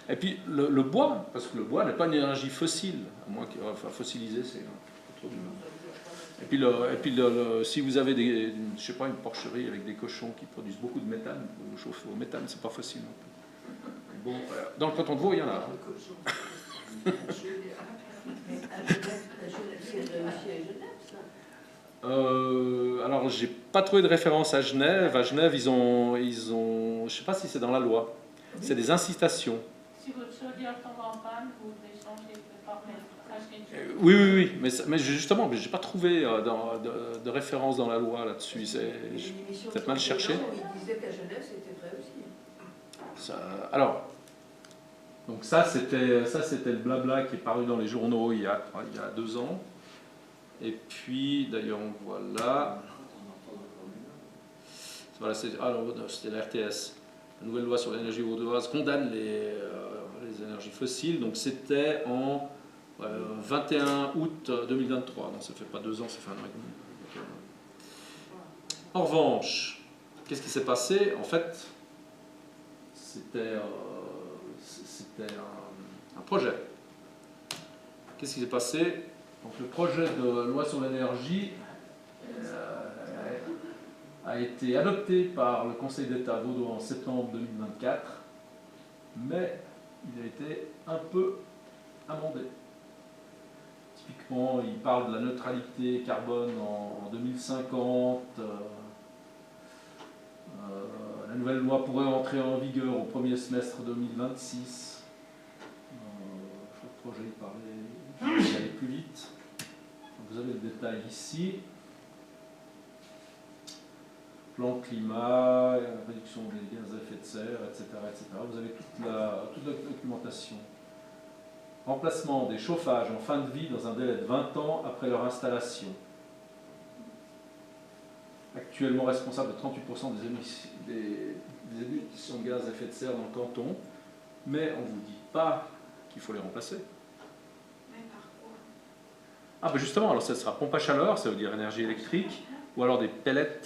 Et puis le bois, parce que le bois n'est pas une énergie fossile, à moins qu'il enfin, fossiliser, c'est trop dur. Et puis, si vous avez je sais pas, une porcherie avec des cochons qui produisent beaucoup de méthane, vous chauffez au méthane, c'est pas facile non plus. Bon, dans le canton de Vaud, il y en a. Alors, j'ai pas trouvé de référence à Genève. À Genève, ils ont, je sais pas si c'est dans la loi. C'est des incitations. Si votre chaudière tombe en panne, vous devez changer de parler. Oui, mais justement, je n'ai pas trouvé de référence dans la loi là-dessus. J'ai peut-être mal cherché. Il disait qu'à Genève, c'était vrai aussi. Alors, donc ça c'était le blabla qui est paru dans les journaux il y a 2 ans. Et puis, d'ailleurs, on voit là. Voilà, c'était la RTS. La nouvelle loi sur l'énergie vaudoise condamne les énergies fossiles. Donc c'était en 21 août 2023. Non, ça ne fait pas 2 ans, ça fait 1 an et demi. En revanche, qu'est-ce qui s'est passé? En fait, c'était un projet. Qu'est-ce qui s'est passé? Donc le projet de loi sur l'énergie a été adopté par le Conseil d'État vaudois en septembre 2024, mais il a été un peu amendé. Typiquement, il parle de la neutralité carbone en 2050. La nouvelle loi pourrait entrer en vigueur au premier semestre 2026. Je crois que le projet il allait plus vite. Vous avez le détail ici. Plan climat, réduction des gaz à effet de serre, etc. etc. Vous avez toute la documentation. Remplacement des chauffages en fin de vie dans un délai de 20 ans après leur installation. Actuellement responsable de 38% des émissions de gaz à effet de serre dans le canton, mais on ne vous dit pas qu'il faut les remplacer. Ah ben justement, alors ça sera pompe à chaleur, ça veut dire énergie électrique, ou alors des pellets,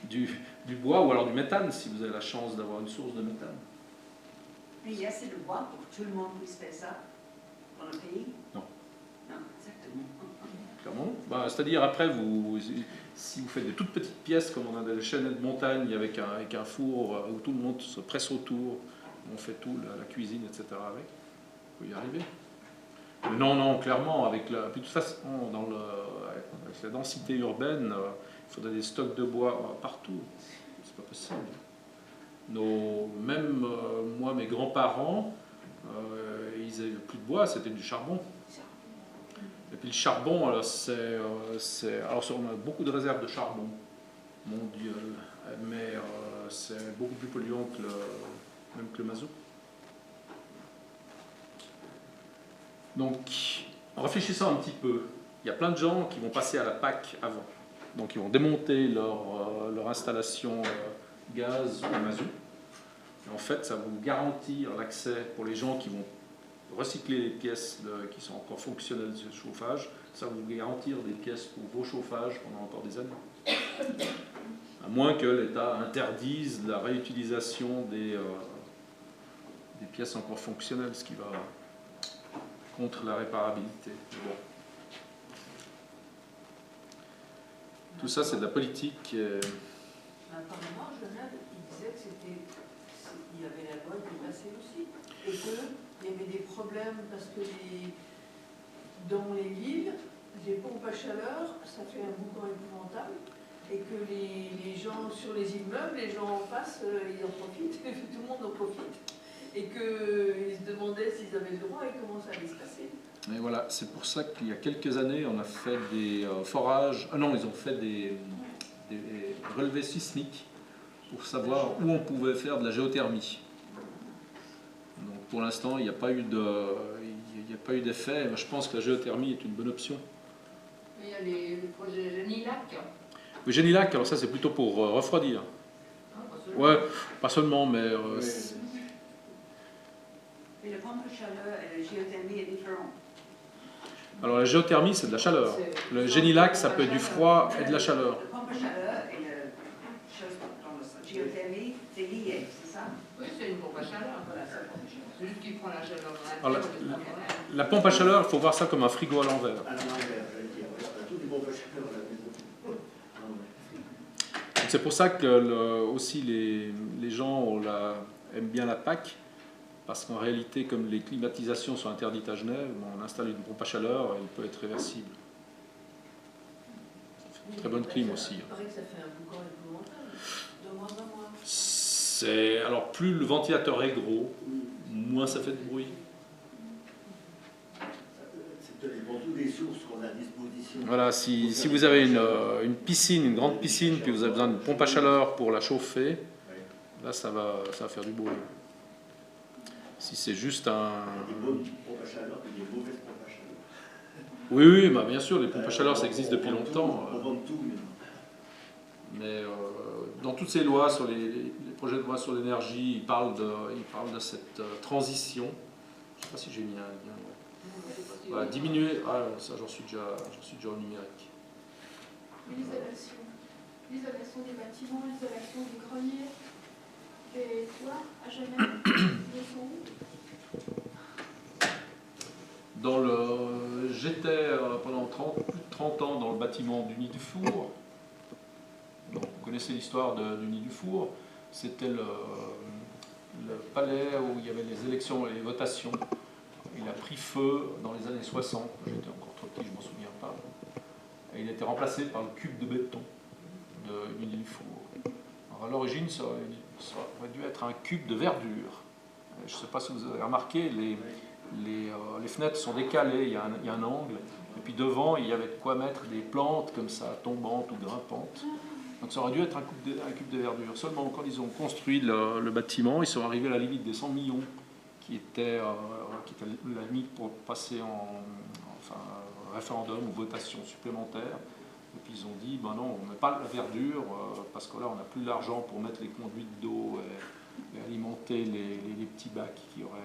du bois, ou alors du méthane, si vous avez la chance d'avoir une source de méthane. Mais il y a assez de bois pour que tout le monde puisse faire ça dans le pays? Non. Non, exactement. Clairement. Bah, c'est-à-dire après, si vous faites des toutes petites pièces, comme on a des chaînes de montagne avec un four où tout le monde se presse autour, on fait tout, la cuisine, etc. avec, il faut y arriver. Non, clairement, de toute façon, avec la densité urbaine, il faudrait des stocks de bois partout. C'est pas possible. Même moi, mes grands-parents, ils n'avaient plus de bois, c'était du charbon. Et puis le charbon, alors on a beaucoup de réserves de charbon mondial, mais c'est beaucoup plus polluant même que le mazout. Donc, en réfléchissant un petit peu, il y a plein de gens qui vont passer à la PAC avant. Donc, ils vont démonter leur installation gaz ou mazout. Et en fait, ça va vous garantir l'accès pour les gens qui vont recycler les pièces qui sont encore fonctionnelles de ce chauffage. Ça va vous garantir des pièces pour vos chauffages pendant encore des années. À moins que l'État interdise la réutilisation des pièces encore fonctionnelles, ce qui va contre la réparabilité. Bon. Tout ça, c'est de la politique. Apparemment, Genève, il disait que il y avait la loi qui passait aussi. Et qu'il y avait des problèmes parce que dans les villes, les pompes à chaleur, ça fait un boucan épouvantable. Et que les gens sur les immeubles, les gens en face, ils en profitent, tout le monde en profite. Et qu'ils se demandaient s'ils avaient le droit et comment ça allait se passer. Et voilà, c'est pour ça qu'il y a quelques années, on a fait des forages. Ah non, ils ont fait des relevés sismiques pour savoir où on pouvait faire de la géothermie. Donc pour l'instant, il n'y a pas eu d'effet. Je pense que la géothermie est une bonne option. Il y a les projets Genilac. Le Genilac, alors ça c'est plutôt pour refroidir. Non, pas seulement. Ouais, pas seulement, mais Mais le pompe à chaleur et la géothermie est différent. alors la géothermie c'est de la chaleur. Le Genilac ça peut être du froid et de la chaleur. Le pompe à chaleur et la chose dans la géothermie, c'est lié, c'est ça? Oui, c'est une pompe à chaleur. Voilà, c'est juste qu'il prend la chaleur dans la Alors, terre, il le prend dans l'air. La pompe à chaleur, il faut voir ça comme un frigo à l'envers. À l'envers, je veux dire. On a tous des bons chaleur à la maison. Donc, c'est pour ça que aussi les gens aiment bien la PAC, parce qu'en réalité, comme les climatisations sont interdites à Genève, on installe une pompe à chaleur et il peut être réversible. Très bonne clim aussi. Il paraît que ça fait un boucan épouvantable, de moins en moins. Alors plus le ventilateur est gros, moins ça fait de bruit. C'est pour toutes les sources qu'on a à disposition. Voilà, si vous avez une piscine, une grande piscine, puis vous avez besoin d'une pompe à chaleur pour la chauffer, là ça va faire du bruit. Si c'est juste un... Des bonnes pompes à chaleur et des mauvaises pompes à chaleur. Oui, bah bien sûr, les pompes à chaleur ça existe depuis longtemps. On vend tout, Mais dans toutes ces lois, sur les projets de loi sur l'énergie, ils parlent de cette transition. Je ne sais pas si j'ai mis un lien. Voilà, diminuer, ça j'en suis déjà au numérique. L'isolation des bâtiments, l'isolation des greniers, des toits à Genève, ils sont où? J'étais pendant plus de 30 ans dans le bâtiment du Nid du Four. Donc, vous connaissez l'histoire du Nid du Four. C'était le palais où il y avait les élections et les votations. Il a pris feu dans les années 60. J'étais encore trop petit, je ne m'en souviens pas. Et il a été remplacé par le cube de béton du Nid du Four. Alors, à l'origine, ça aurait dû être un cube de verdure. Je ne sais pas si vous avez remarqué, les fenêtres sont décalées, il y a un angle. Et puis devant, il y avait de quoi mettre des plantes comme ça, tombantes ou grimpantes. Donc ça aurait dû être un cube de verdure. Seulement, quand ils ont construit le bâtiment, ils sont arrivés à la limite des 100 millions, qui était la limite pour passer en référendum ou votation supplémentaire. Et puis ils ont dit, ben non, on ne met pas la verdure, parce que là, on n'a plus l'argent pour mettre les conduites d'eau et alimenter les petits bacs qui auraient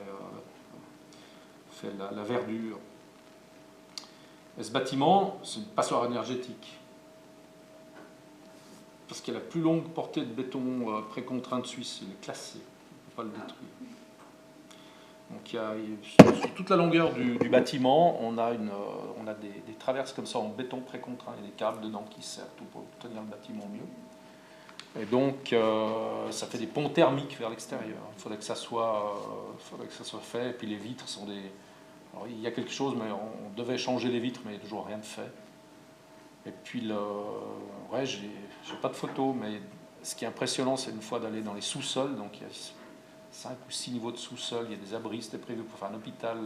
fait la verdure. Et ce bâtiment, c'est une passoire énergétique. Parce qu'il a la plus longue portée de béton précontraint de Suisse, il est classé, on ne peut pas le détruire. Donc sur toute la longueur du bâtiment, on a des traverses comme ça en béton précontraint, il y a des câbles dedans qui servent pour tenir le bâtiment mieux. Et donc ça fait des ponts thermiques vers l'extérieur. Il faudrait que ça soit fait, et puis les vitres sont des... Alors, il y a quelque chose, mais on devait changer les vitres, mais il n'y a toujours rien de fait. Et puis, j'ai pas de photos, mais ce qui est impressionnant, c'est une fois d'aller dans les sous-sols. Donc, il y a 5 ou 6 niveaux de sous-sol. Il y a des abris, c'était prévu pour faire un hôpital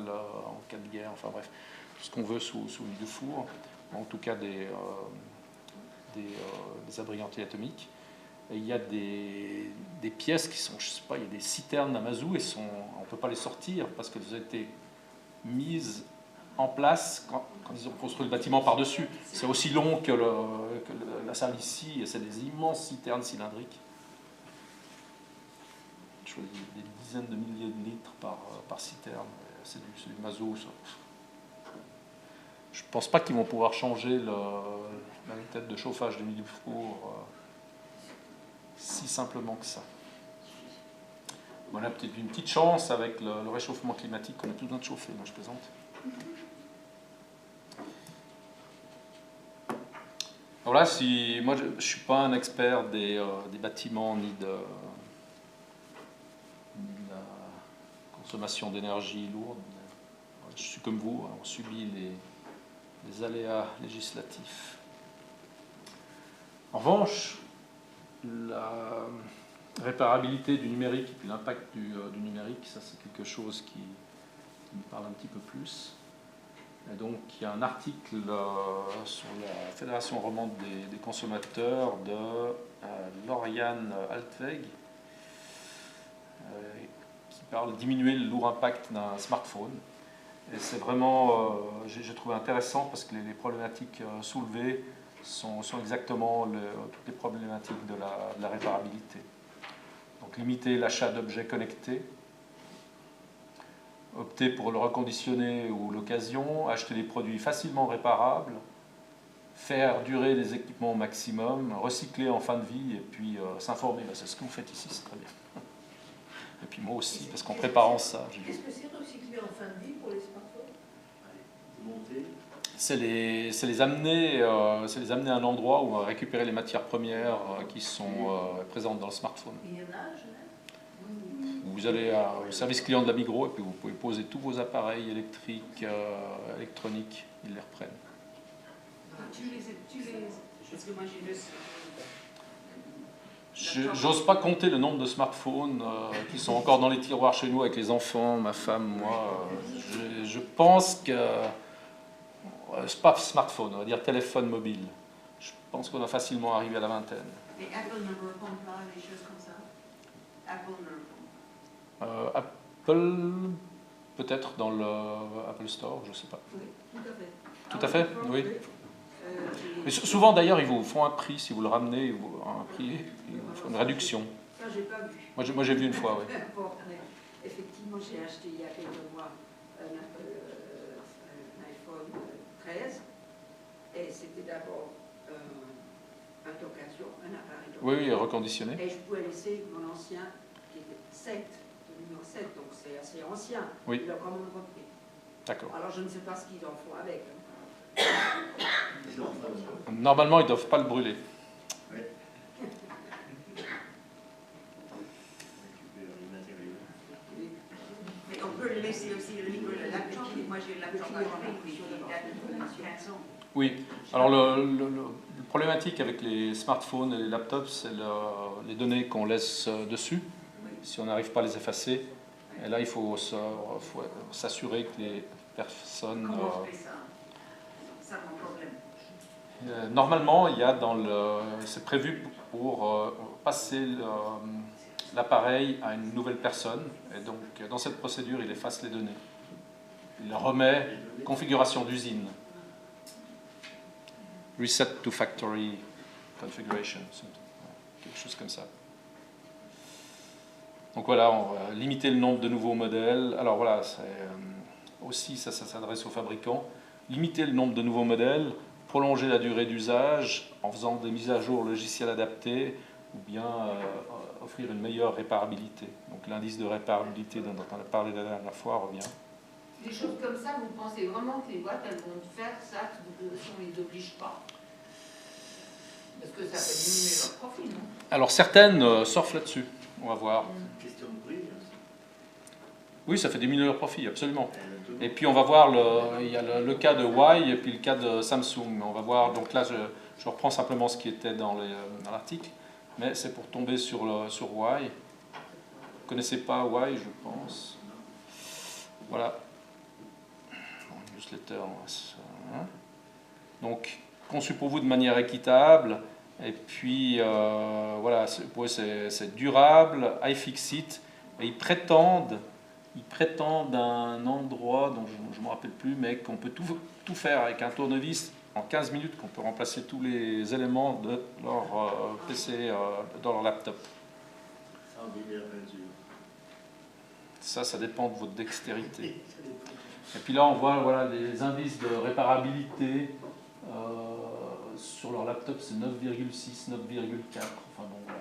en cas de guerre. Enfin bref, tout ce qu'on veut sous Nid du Four. En tout cas, des abris anti-atomiques. Et il y a des pièces qui sont, je sais pas, il y a des citernes à mazout et on ne peut pas les sortir parce qu'elles ont été mises en place quand ils ont construit le bâtiment par-dessus. C'est aussi long que la salle ici, et c'est des immenses citernes cylindriques. Je vois des dizaines de milliers de litres par citerne. C'est du mazout, ça. Je ne pense pas qu'ils vont pouvoir changer la tête de chauffage du Nid du Four si simplement que ça. On a peut-être une petite chance avec le réchauffement climatique qu'on a plus besoin de chauffer, moi je plaisante. Alors là, moi je ne suis pas un expert des bâtiments ni de la consommation d'énergie lourde. Je suis comme vous, on subit les aléas législatifs. En revanche, la réparabilité du numérique et puis l'impact du numérique, ça c'est quelque chose qui me parle un petit peu plus. Et donc, il y a un article sur la Fédération romande des consommateurs de Lauriane Altweg qui parle de diminuer le lourd impact d'un smartphone. Et c'est vraiment, j'ai trouvé intéressant parce que les problématiques soulevées sont exactement toutes les problématiques de la réparabilité. Donc, limiter l'achat d'objets connectés, opter pour le reconditionner ou l'occasion, acheter des produits facilement réparables, faire durer les équipements au maximum, recycler en fin de vie et puis s'informer. C'est ce que vous faites ici, c'est très bien. Et puis moi aussi, parce qu'en préparant ça... Qu'est-ce que c'est recycler en fin de vie pour les smartphones? C'est les amener à un endroit où on va récupérer les matières premières qui sont présentes dans le smartphone. Il y en a, Genève? Vous allez au service client de la Migros et puis vous pouvez poser tous vos appareils électriques, électroniques, ils les reprennent. Parce que moi j'ai le... J'ose pas compter le nombre de smartphones qui sont encore dans les tiroirs chez nous avec les enfants, ma femme, moi. Je pense que... c'est pas smartphone, on va dire téléphone mobile. Je pense qu'on a facilement arrivé à la vingtaine. Mais Apple ne répond pas à des choses comme ça. Apple ne répond. Apple, peut-être dans le Apple Store, je ne sais pas. Oui, tout à fait. Tout à fait, oui. Mais souvent d'ailleurs, ils vous font un prix, si vous le ramenez, ils vous un prix, ils vous font une réduction. Ça, j'ai pas vu. Moi j'ai vu une fois, oui. Bon, effectivement, j'ai acheté il y a quelques mois un iPhone 13 et c'était d'abord d'occasion, un appareil d'occasion. Oui, oui, reconditionné. Et je pouvais laisser mon ancien qui était 7, de numéro 7, donc c'est assez ancien. Oui. Il a quand même repris. D'accord. Alors je ne sais pas ce qu'ils en font avec. Normalement, ils ne doivent pas le brûler. Oui. Mais on peut le laisser aussi libre le laptop. Moi j'ai le laptop à compris sur le date de 15 ans. Oui. Alors le problématique avec les smartphones et les laptops, c'est les données qu'on laisse dessus. Si on n'arrive pas à les effacer. Et là, il faut s'assurer que les personnes... Comment on fait ça? C'est mon problème. Normalement, il y a c'est prévu pour passer l'appareil à une nouvelle personne. Et donc, dans cette procédure, il efface les données. Il remet configuration d'usine. Reset to factory configuration. Quelque chose comme ça. Donc voilà, on va limiter le nombre de nouveaux modèles. Alors voilà, aussi ça s'adresse aux fabricants. Limiter le nombre de nouveaux modèles, prolonger la durée d'usage en faisant des mises à jour logicielles adaptées ou bien offrir une meilleure réparabilité. Donc l'indice de réparabilité dont on a parlé la dernière fois revient. Des choses comme ça, vous pensez vraiment que les boîtes elles vont faire ça si on ne les oblige pas? Parce que ça peut diminuer leur profit, non? Alors certaines surfent là-dessus, on va voir. Question de prix. Oui, ça fait diminuer leur profit, absolument. Et puis on va voir, il y a le cas de Huawei et puis le cas de Samsung. On va voir, donc là je reprends simplement ce qui était dans l'article, mais c'est pour tomber sur Huawei. Vous ne connaissez pas Huawei, je pense. Voilà. Bon, newsletter, donc conçu pour vous de manière équitable, et puis voilà, c'est durable, iFixit, et ils prétendent un endroit dont je ne me rappelle plus, mais qu'on peut tout faire avec un tournevis en 15 minutes, qu'on peut remplacer tous les éléments de leur PC, dans leur laptop. Ça dépend de votre dextérité. Et puis là, on voit voilà, les indices de réparabilité sur leur laptop, c'est 9,6, 9,4. Enfin bon, voilà,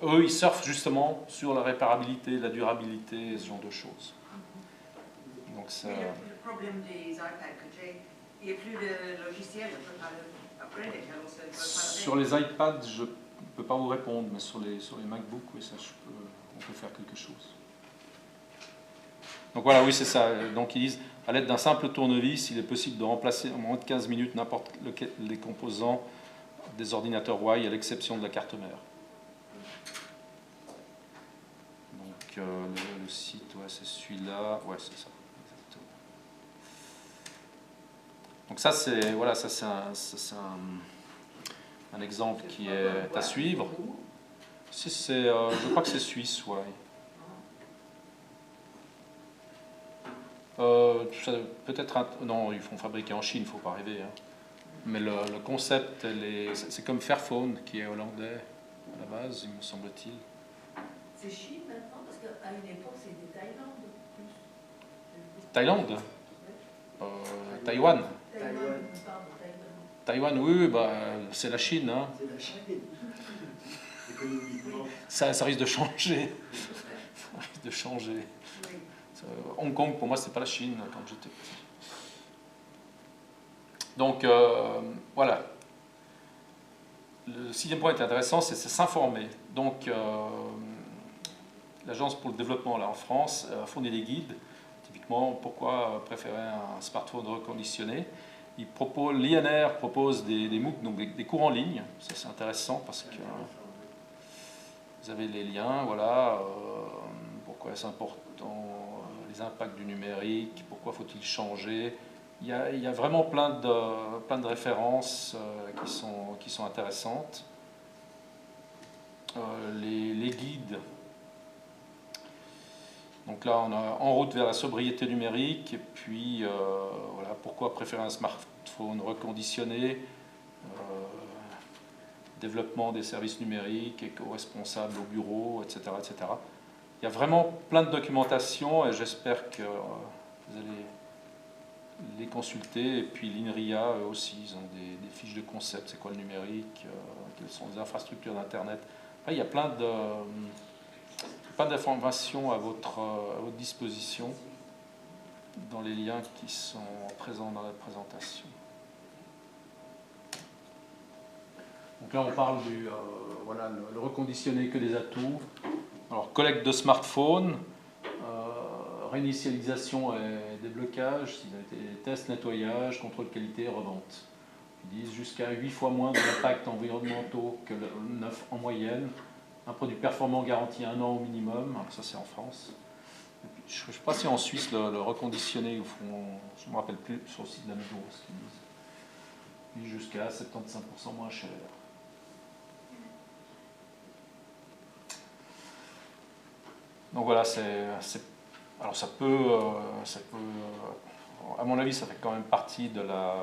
eux, ils surfent justement sur la réparabilité, la durabilité, ce genre de choses. Donc ça... Mais le problème des iPads que j'ai, il n'y a plus de logiciel, on ne peut pas l'upgrader. Sur les iPads, je ne peux pas vous répondre, mais sur les MacBooks, oui, ça, on peut faire quelque chose. Donc voilà, oui, c'est ça. Donc ils disent, à l'aide d'un simple tournevis, il est possible de remplacer en moins de 15 minutes n'importe lequel des composants des ordinateurs Huawei, à l'exception de la carte mère. Donc le site, ouais, c'est celui-là. Ouais, c'est ça. Exactement. Donc ça, c'est voilà, un exemple qui est à suivre. Je crois que c'est suisse, ouais. Peut-être non, ils font fabriquer en Chine, il ne faut pas rêver. Hein. Mais le concept, c'est comme Fairphone, qui est hollandais à la base, il me semble-t-il. C'est Chine maintenant, parce qu'à une époque c'était Thaïlande plus. Thaïlande Taïwan. Taïwan, pardon, Taïwan, oui, bah, c'est la Chine. Hein. C'est la Chine. Économiquement. Ça risque de changer. Ça risque de changer. Oui. Hong Kong, pour moi, c'était pas la Chine quand j'étais petit. Donc, voilà. Le 6e point est intéressant, c'est s'informer. Donc, l'Agence pour le développement là, en France a fourni des guides. Typiquement, pourquoi préférer un smartphone reconditionné. L'INR propose des MOOC, donc des cours en ligne. Ça, c'est intéressant parce que vous avez les liens, voilà. Pourquoi c'est important, les impacts du numérique, pourquoi faut-il changer. Il y a vraiment plein de références qui sont intéressantes. Les guides. Donc là, on a En route vers la sobriété numérique, et puis voilà, pourquoi préférer un smartphone reconditionné, développement des services numériques, éco-responsable au bureau, etc., etc. Il y a vraiment plein de documentation, et j'espère que vous allez les consulter. Et puis l'INRIA, eux aussi, ils ont des fiches de concept, c'est quoi le numérique, quelles sont les infrastructures d'Internet. Après, il y a plein d'informations à votre disposition dans les liens qui sont présents dans la présentation. Donc là, on parle voilà, le reconditionné que des atouts. Alors, collecte de smartphones, réinitialisation et déblocage, tests, nettoyage, contrôle qualité, revente. Ils disent jusqu'à 8 fois moins d'impacts environnementaux que le neuf en moyenne. Un produit performant garanti 1 an au minimum, alors ça c'est en France. Puis, je ne sais pas si en Suisse le reconditionné, ils font, je ne me rappelle plus, sur le site d'Amigo, ce qu'ils disent. Puis jusqu'à 75% moins cher. Donc voilà, alors ça peut, à mon avis, ça fait quand même partie de la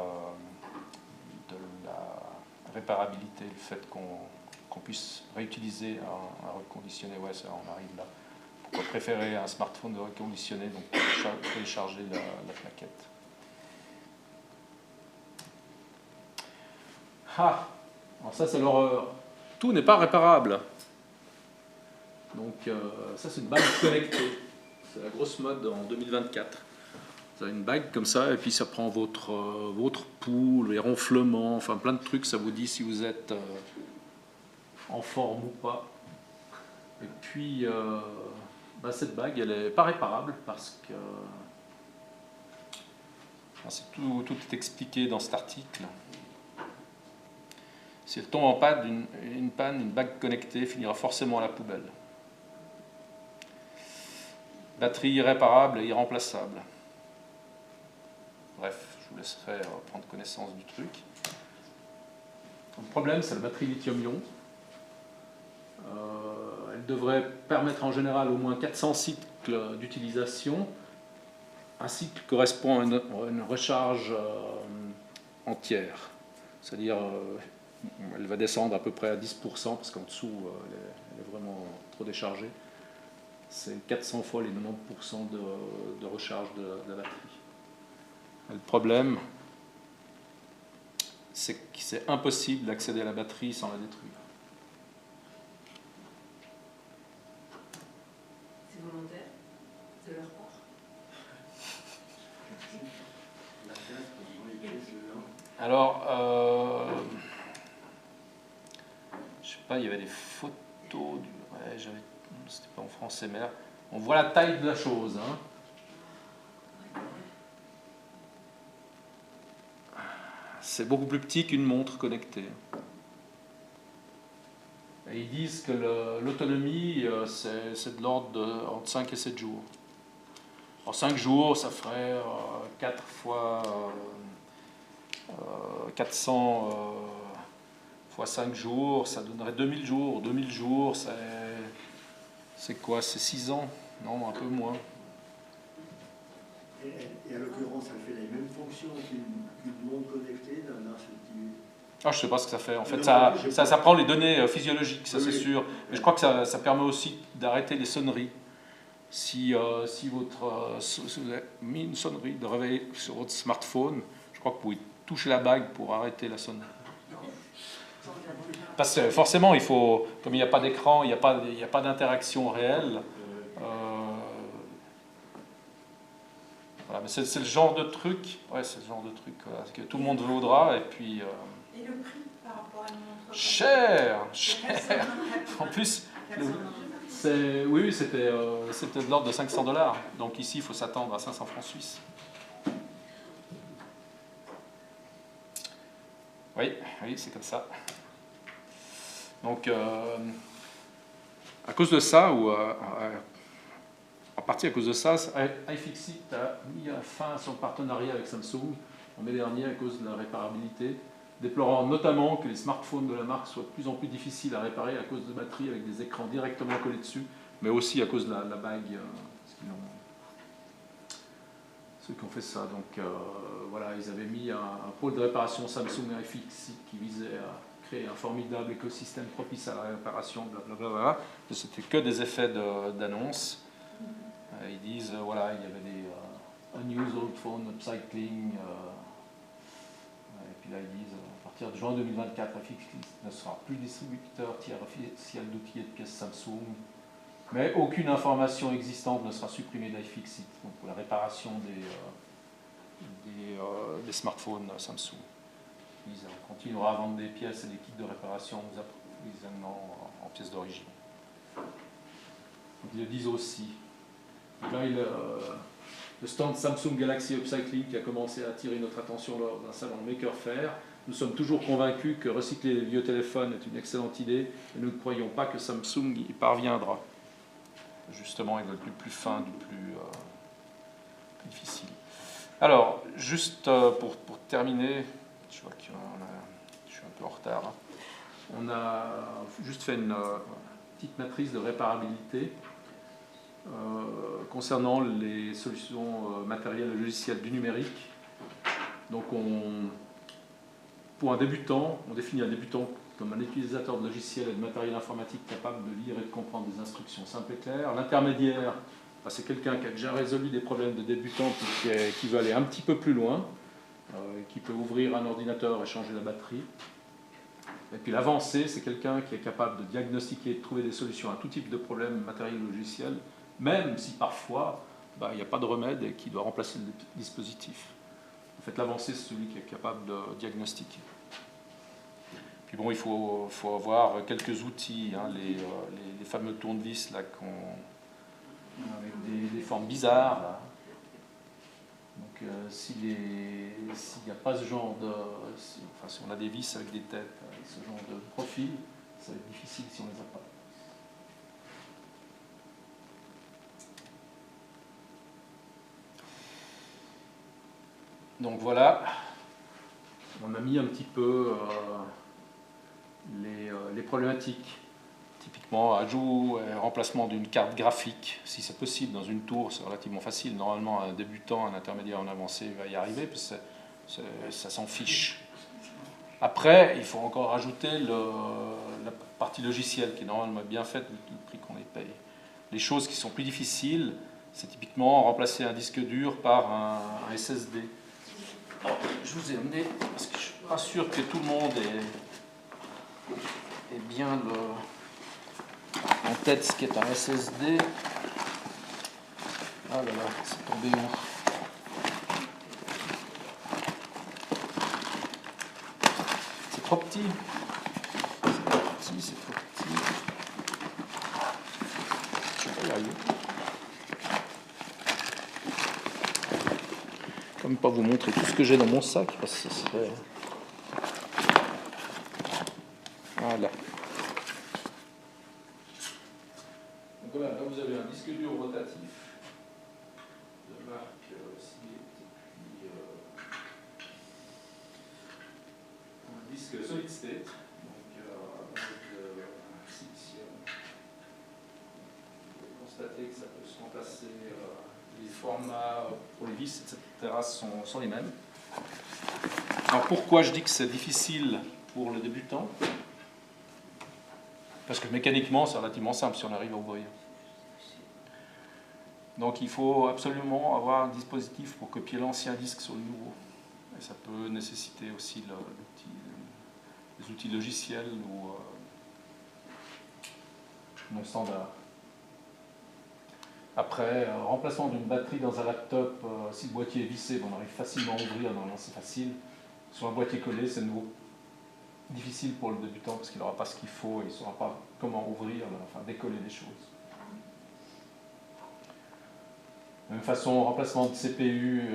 réparabilité, le fait qu'on puisse réutiliser un reconditionné. Ouais, ça, on arrive là. Pourquoi préférer un smartphone de reconditionné, donc télécharger la plaquette. Ah, alors ça c'est l'horreur. Tout n'est pas réparable. Donc ça c'est une bague connectée. C'est la grosse mode en 2024. Vous avez une bague comme ça et puis ça prend votre pouls, les ronflements, enfin plein de trucs. Ça vous dit si vous êtes en forme ou pas. Et puis cette bague elle n'est pas réparable parce que tout est expliqué dans cet article. Si elle tombe en panne, une bague connectée finira forcément à la poubelle. Batterie irréparable et irremplaçable. Bref, je vous laisserai prendre connaissance du truc. Le problème, c'est la batterie lithium-ion. Elle devrait permettre en général au moins 400 cycles d'utilisation. Un cycle correspond à une recharge entière. C'est-à-dire, elle va descendre à peu près à 10%, parce qu'en dessous, elle est vraiment trop déchargée. C'est 400 fois les 90% de recharge de la batterie. Le problème, c'est que c'est impossible d'accéder à la batterie sans la détruire. C'est volontaire de leur part. Alors, je sais pas, il y avait des photos c'était pas en français, mais là, on voit la taille de la chose. Hein. C'est beaucoup plus petit qu'une montre connectée. Et ils disent que l'autonomie, c'est de l'ordre entre 5 et 7 jours. En 5 jours, ça ferait 4 fois 400 x 5 jours, ça donnerait 2000 jours. 2000 jours, c'est quoi? C'est 6 ans? Non, un peu moins. Et à l'occurrence, ça fait les mêmes fonctions qu'une montre connectée dans ce petit... Ah, je ne sais pas ce que ça fait. En fait, Non, ça prend les données physiologiques, ça c'est Oui. sûr. Mais je crois que ça permet aussi d'arrêter les sonneries. Si vous avez mis une sonnerie de réveil sur votre smartphone, je crois que vous pouvez toucher la bague pour arrêter la sonnerie. Parce que forcément, il faut, comme il n'y a pas d'écran, il n'y a pas d'interaction réelle. Voilà, mais c'est le genre de truc, voilà, que tout le monde voudra, et puis... Et le prix par rapport à une montre? Cher. En plus, oui, c'était de l'ordre de 500 $. Donc ici, il faut s'attendre à 500 francs suisses. Oui, c'est comme ça. Donc, à cause de ça, ou en partie à cause de ça, iFixit a mis fin à son partenariat avec Samsung en mai dernier à cause de la réparabilité, déplorant notamment que les smartphones de la marque soient de plus en plus difficiles à réparer à cause de batteries avec des écrans directement collés dessus, mais aussi à cause de la bague, ceux qui ont fait ça. Donc voilà, ils avaient mis un pôle de réparation Samsung iFixit qui visait à créer un formidable écosystème propice à la réparation, blablabla. C'était que des effets d'annonce. Ils disent, voilà, il y avait des unused old phone upcycling, et puis là ils disent, à partir de juin 2024, iFixit ne sera plus distributeur tiers officiel d'outils et de pièces Samsung, mais aucune information existante ne sera supprimée d'iFixit, donc pour la réparation des smartphones Samsung. Ils continuera à vendre des pièces et des kits de réparation aux approvisionnements en pièces d'origine. Ils le disent aussi. Donc là, le stand Samsung Galaxy Upcycling qui a commencé à attirer notre attention lors d'un salon Maker Faire. Nous sommes toujours convaincus que recycler les vieux téléphones est une excellente idée et nous ne croyons pas que Samsung y parviendra. Justement, ils veulent du plus fin, du plus difficile. Alors, juste pour terminer, je vois que je suis un peu en retard. On a juste fait une petite matrice de réparabilité concernant les solutions matérielles et logicielles du numérique. Donc, pour un débutant, on définit un débutant comme un utilisateur de logiciels et de matériel informatique capable de lire et de comprendre des instructions simples et claires. L'intermédiaire, c'est quelqu'un qui a déjà résolu des problèmes de débutant et qui veut aller un petit peu plus loin, qui peut ouvrir un ordinateur et changer la batterie. Et puis l'avancé, c'est quelqu'un qui est capable de diagnostiquer et de trouver des solutions à tout type de problèmes matériels ou logiciels, même si parfois il n'y a pas de remède et qui doit remplacer le dispositif. En fait, l'avancé, c'est celui qui est capable de diagnostiquer. Puis bon, il faut avoir quelques outils, hein, les fameux tournevis là, avec des formes bizarres. Là. Donc s'il n'y a pas ce genre de... si on a des vis avec des têtes, avec ce genre de profil, ça va être difficile si on ne les a pas. Donc voilà, on a mis un petit peu les problématiques. Typiquement, ajout et remplacement d'une carte graphique, si c'est possible dans une tour, c'est relativement facile. Normalement, un débutant, un intermédiaire, un avancé va y arriver, parce que ça s'en fiche. Après, il faut encore ajouter la partie logicielle, qui est normalement bien faite vu le prix qu'on les paye. Les choses qui sont plus difficiles, c'est typiquement remplacer un disque dur par un SSD. Alors, je vous ai amené, parce que je ne suis pas sûr que tout le monde ait bien en tête ce qu'est un SSD. Ah là là, c'est tombé où? C'est trop petit. C'est trop petit. Je peux y arriver. Je ne vais pas vous montrer tout ce que j'ai dans mon sac, parce que ce serait... Voilà. Donc voilà, là vous avez un disque dur rotatif de marque Seagate, disque solid state. Donc, si vous constatez que ça peut se remplacer, les formats pour les vis, etc. sont les mêmes. Alors pourquoi je dis que c'est difficile pour le débutant? Parce que mécaniquement, c'est relativement simple si on arrive à ouvrir. Donc il faut absolument avoir un dispositif pour copier l'ancien disque sur le nouveau. Et ça peut nécessiter aussi les outils logiciels ou non standards. Après, remplacement d'une batterie dans un laptop, si le boîtier est vissé, on arrive facilement à ouvrir, normalement c'est facile. Sur un boîtier collé, c'est de nouveau difficile pour le débutant parce qu'il n'aura pas ce qu'il faut et il ne saura pas comment ouvrir, enfin décoller des choses. De même façon, remplacement de CPU,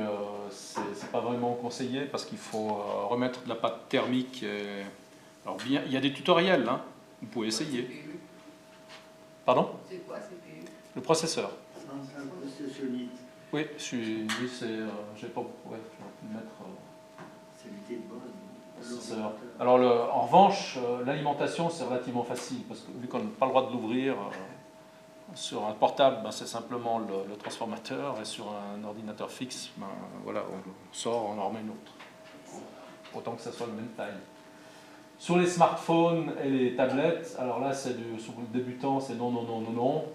c'est pas vraiment conseillé parce qu'il faut remettre de la pâte thermique. Alors bien, il y a des tutoriels, hein, vous pouvez essayer. CPU. Pardon? C'est quoi CPU? Le processeur. C'est un processeur. Oui, oui c'est. Je vais pas. Ouais, je vais mettre. C'est l'unité de base. Processeur. Alors, en revanche, l'alimentation, c'est relativement facile parce que vu qu'on n'a pas le droit de l'ouvrir. Sur un portable, ben, c'est simplement le transformateur, et sur un ordinateur fixe, ben, voilà, on sort, on en remet une autre. Autant que ça soit la même taille. Sur les smartphones et les tablettes, alors là, sur le débutant, c'est non, non, non, non, non.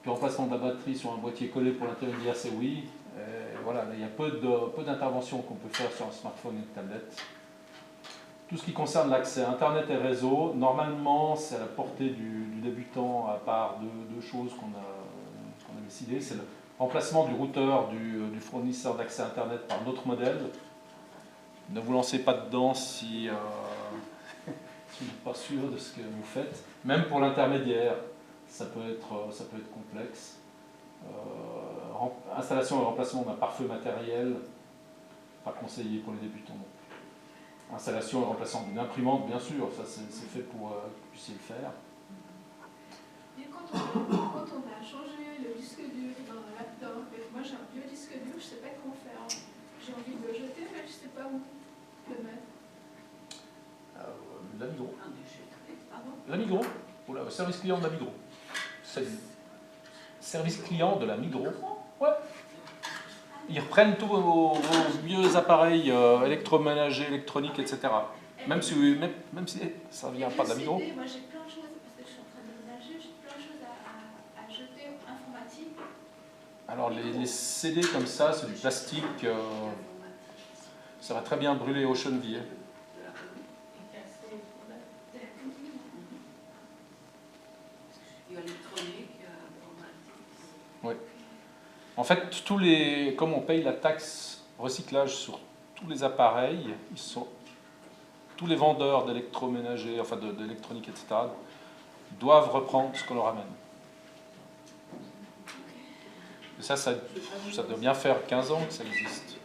Puis remplacement de la batterie sur un boîtier collé pour l'intermédiaire, c'est oui. Et voilà, il y a peu d'interventions qu'on peut faire sur un smartphone et une tablette. Tout ce qui concerne l'accès Internet et réseau, normalement, c'est à la portée du débutant, à part deux choses qu'on a décidées. C'est le remplacement du routeur du fournisseur d'accès Internet par un autre modèle. Ne vous lancez pas dedans si vous n'êtes pas sûr de ce que vous faites. Même pour l'intermédiaire, ça peut être complexe. Installation et remplacement d'un pare-feu matériel, pas conseillé pour les débutants. Installation et remplacement d'une imprimante, bien sûr, ça c'est fait pour que vous puissiez le faire. Et quand on a changé le disque dur dans un laptop, et moi j'ai un vieux disque dur, je ne sais pas comment faire. J'ai envie de le jeter, mais je ne sais pas où le mettre. L'Amigro. Pardon? L'Amigro. Oula, service client de l'Amigro. Service client de l'Amigro. Ouais. Ils reprennent tous vos vieux appareils électroménagers, électroniques, etc. Même si ça ne vient pas d'Amigro. Moi j'ai plein de choses, parce que je suis en train de déménager, j'ai plein de choses à jeter informatique. Alors les CD comme ça, c'est du plastique. Ça va très bien brûler aux chevilles. Il y a l'électronique, informatique. Oui. En fait, comme on paye la taxe recyclage sur tous les appareils, tous les vendeurs d'électroménager, enfin d'électronique, etc., doivent reprendre ce qu'on leur amène. Et ça doit bien faire 15 ans que ça existe.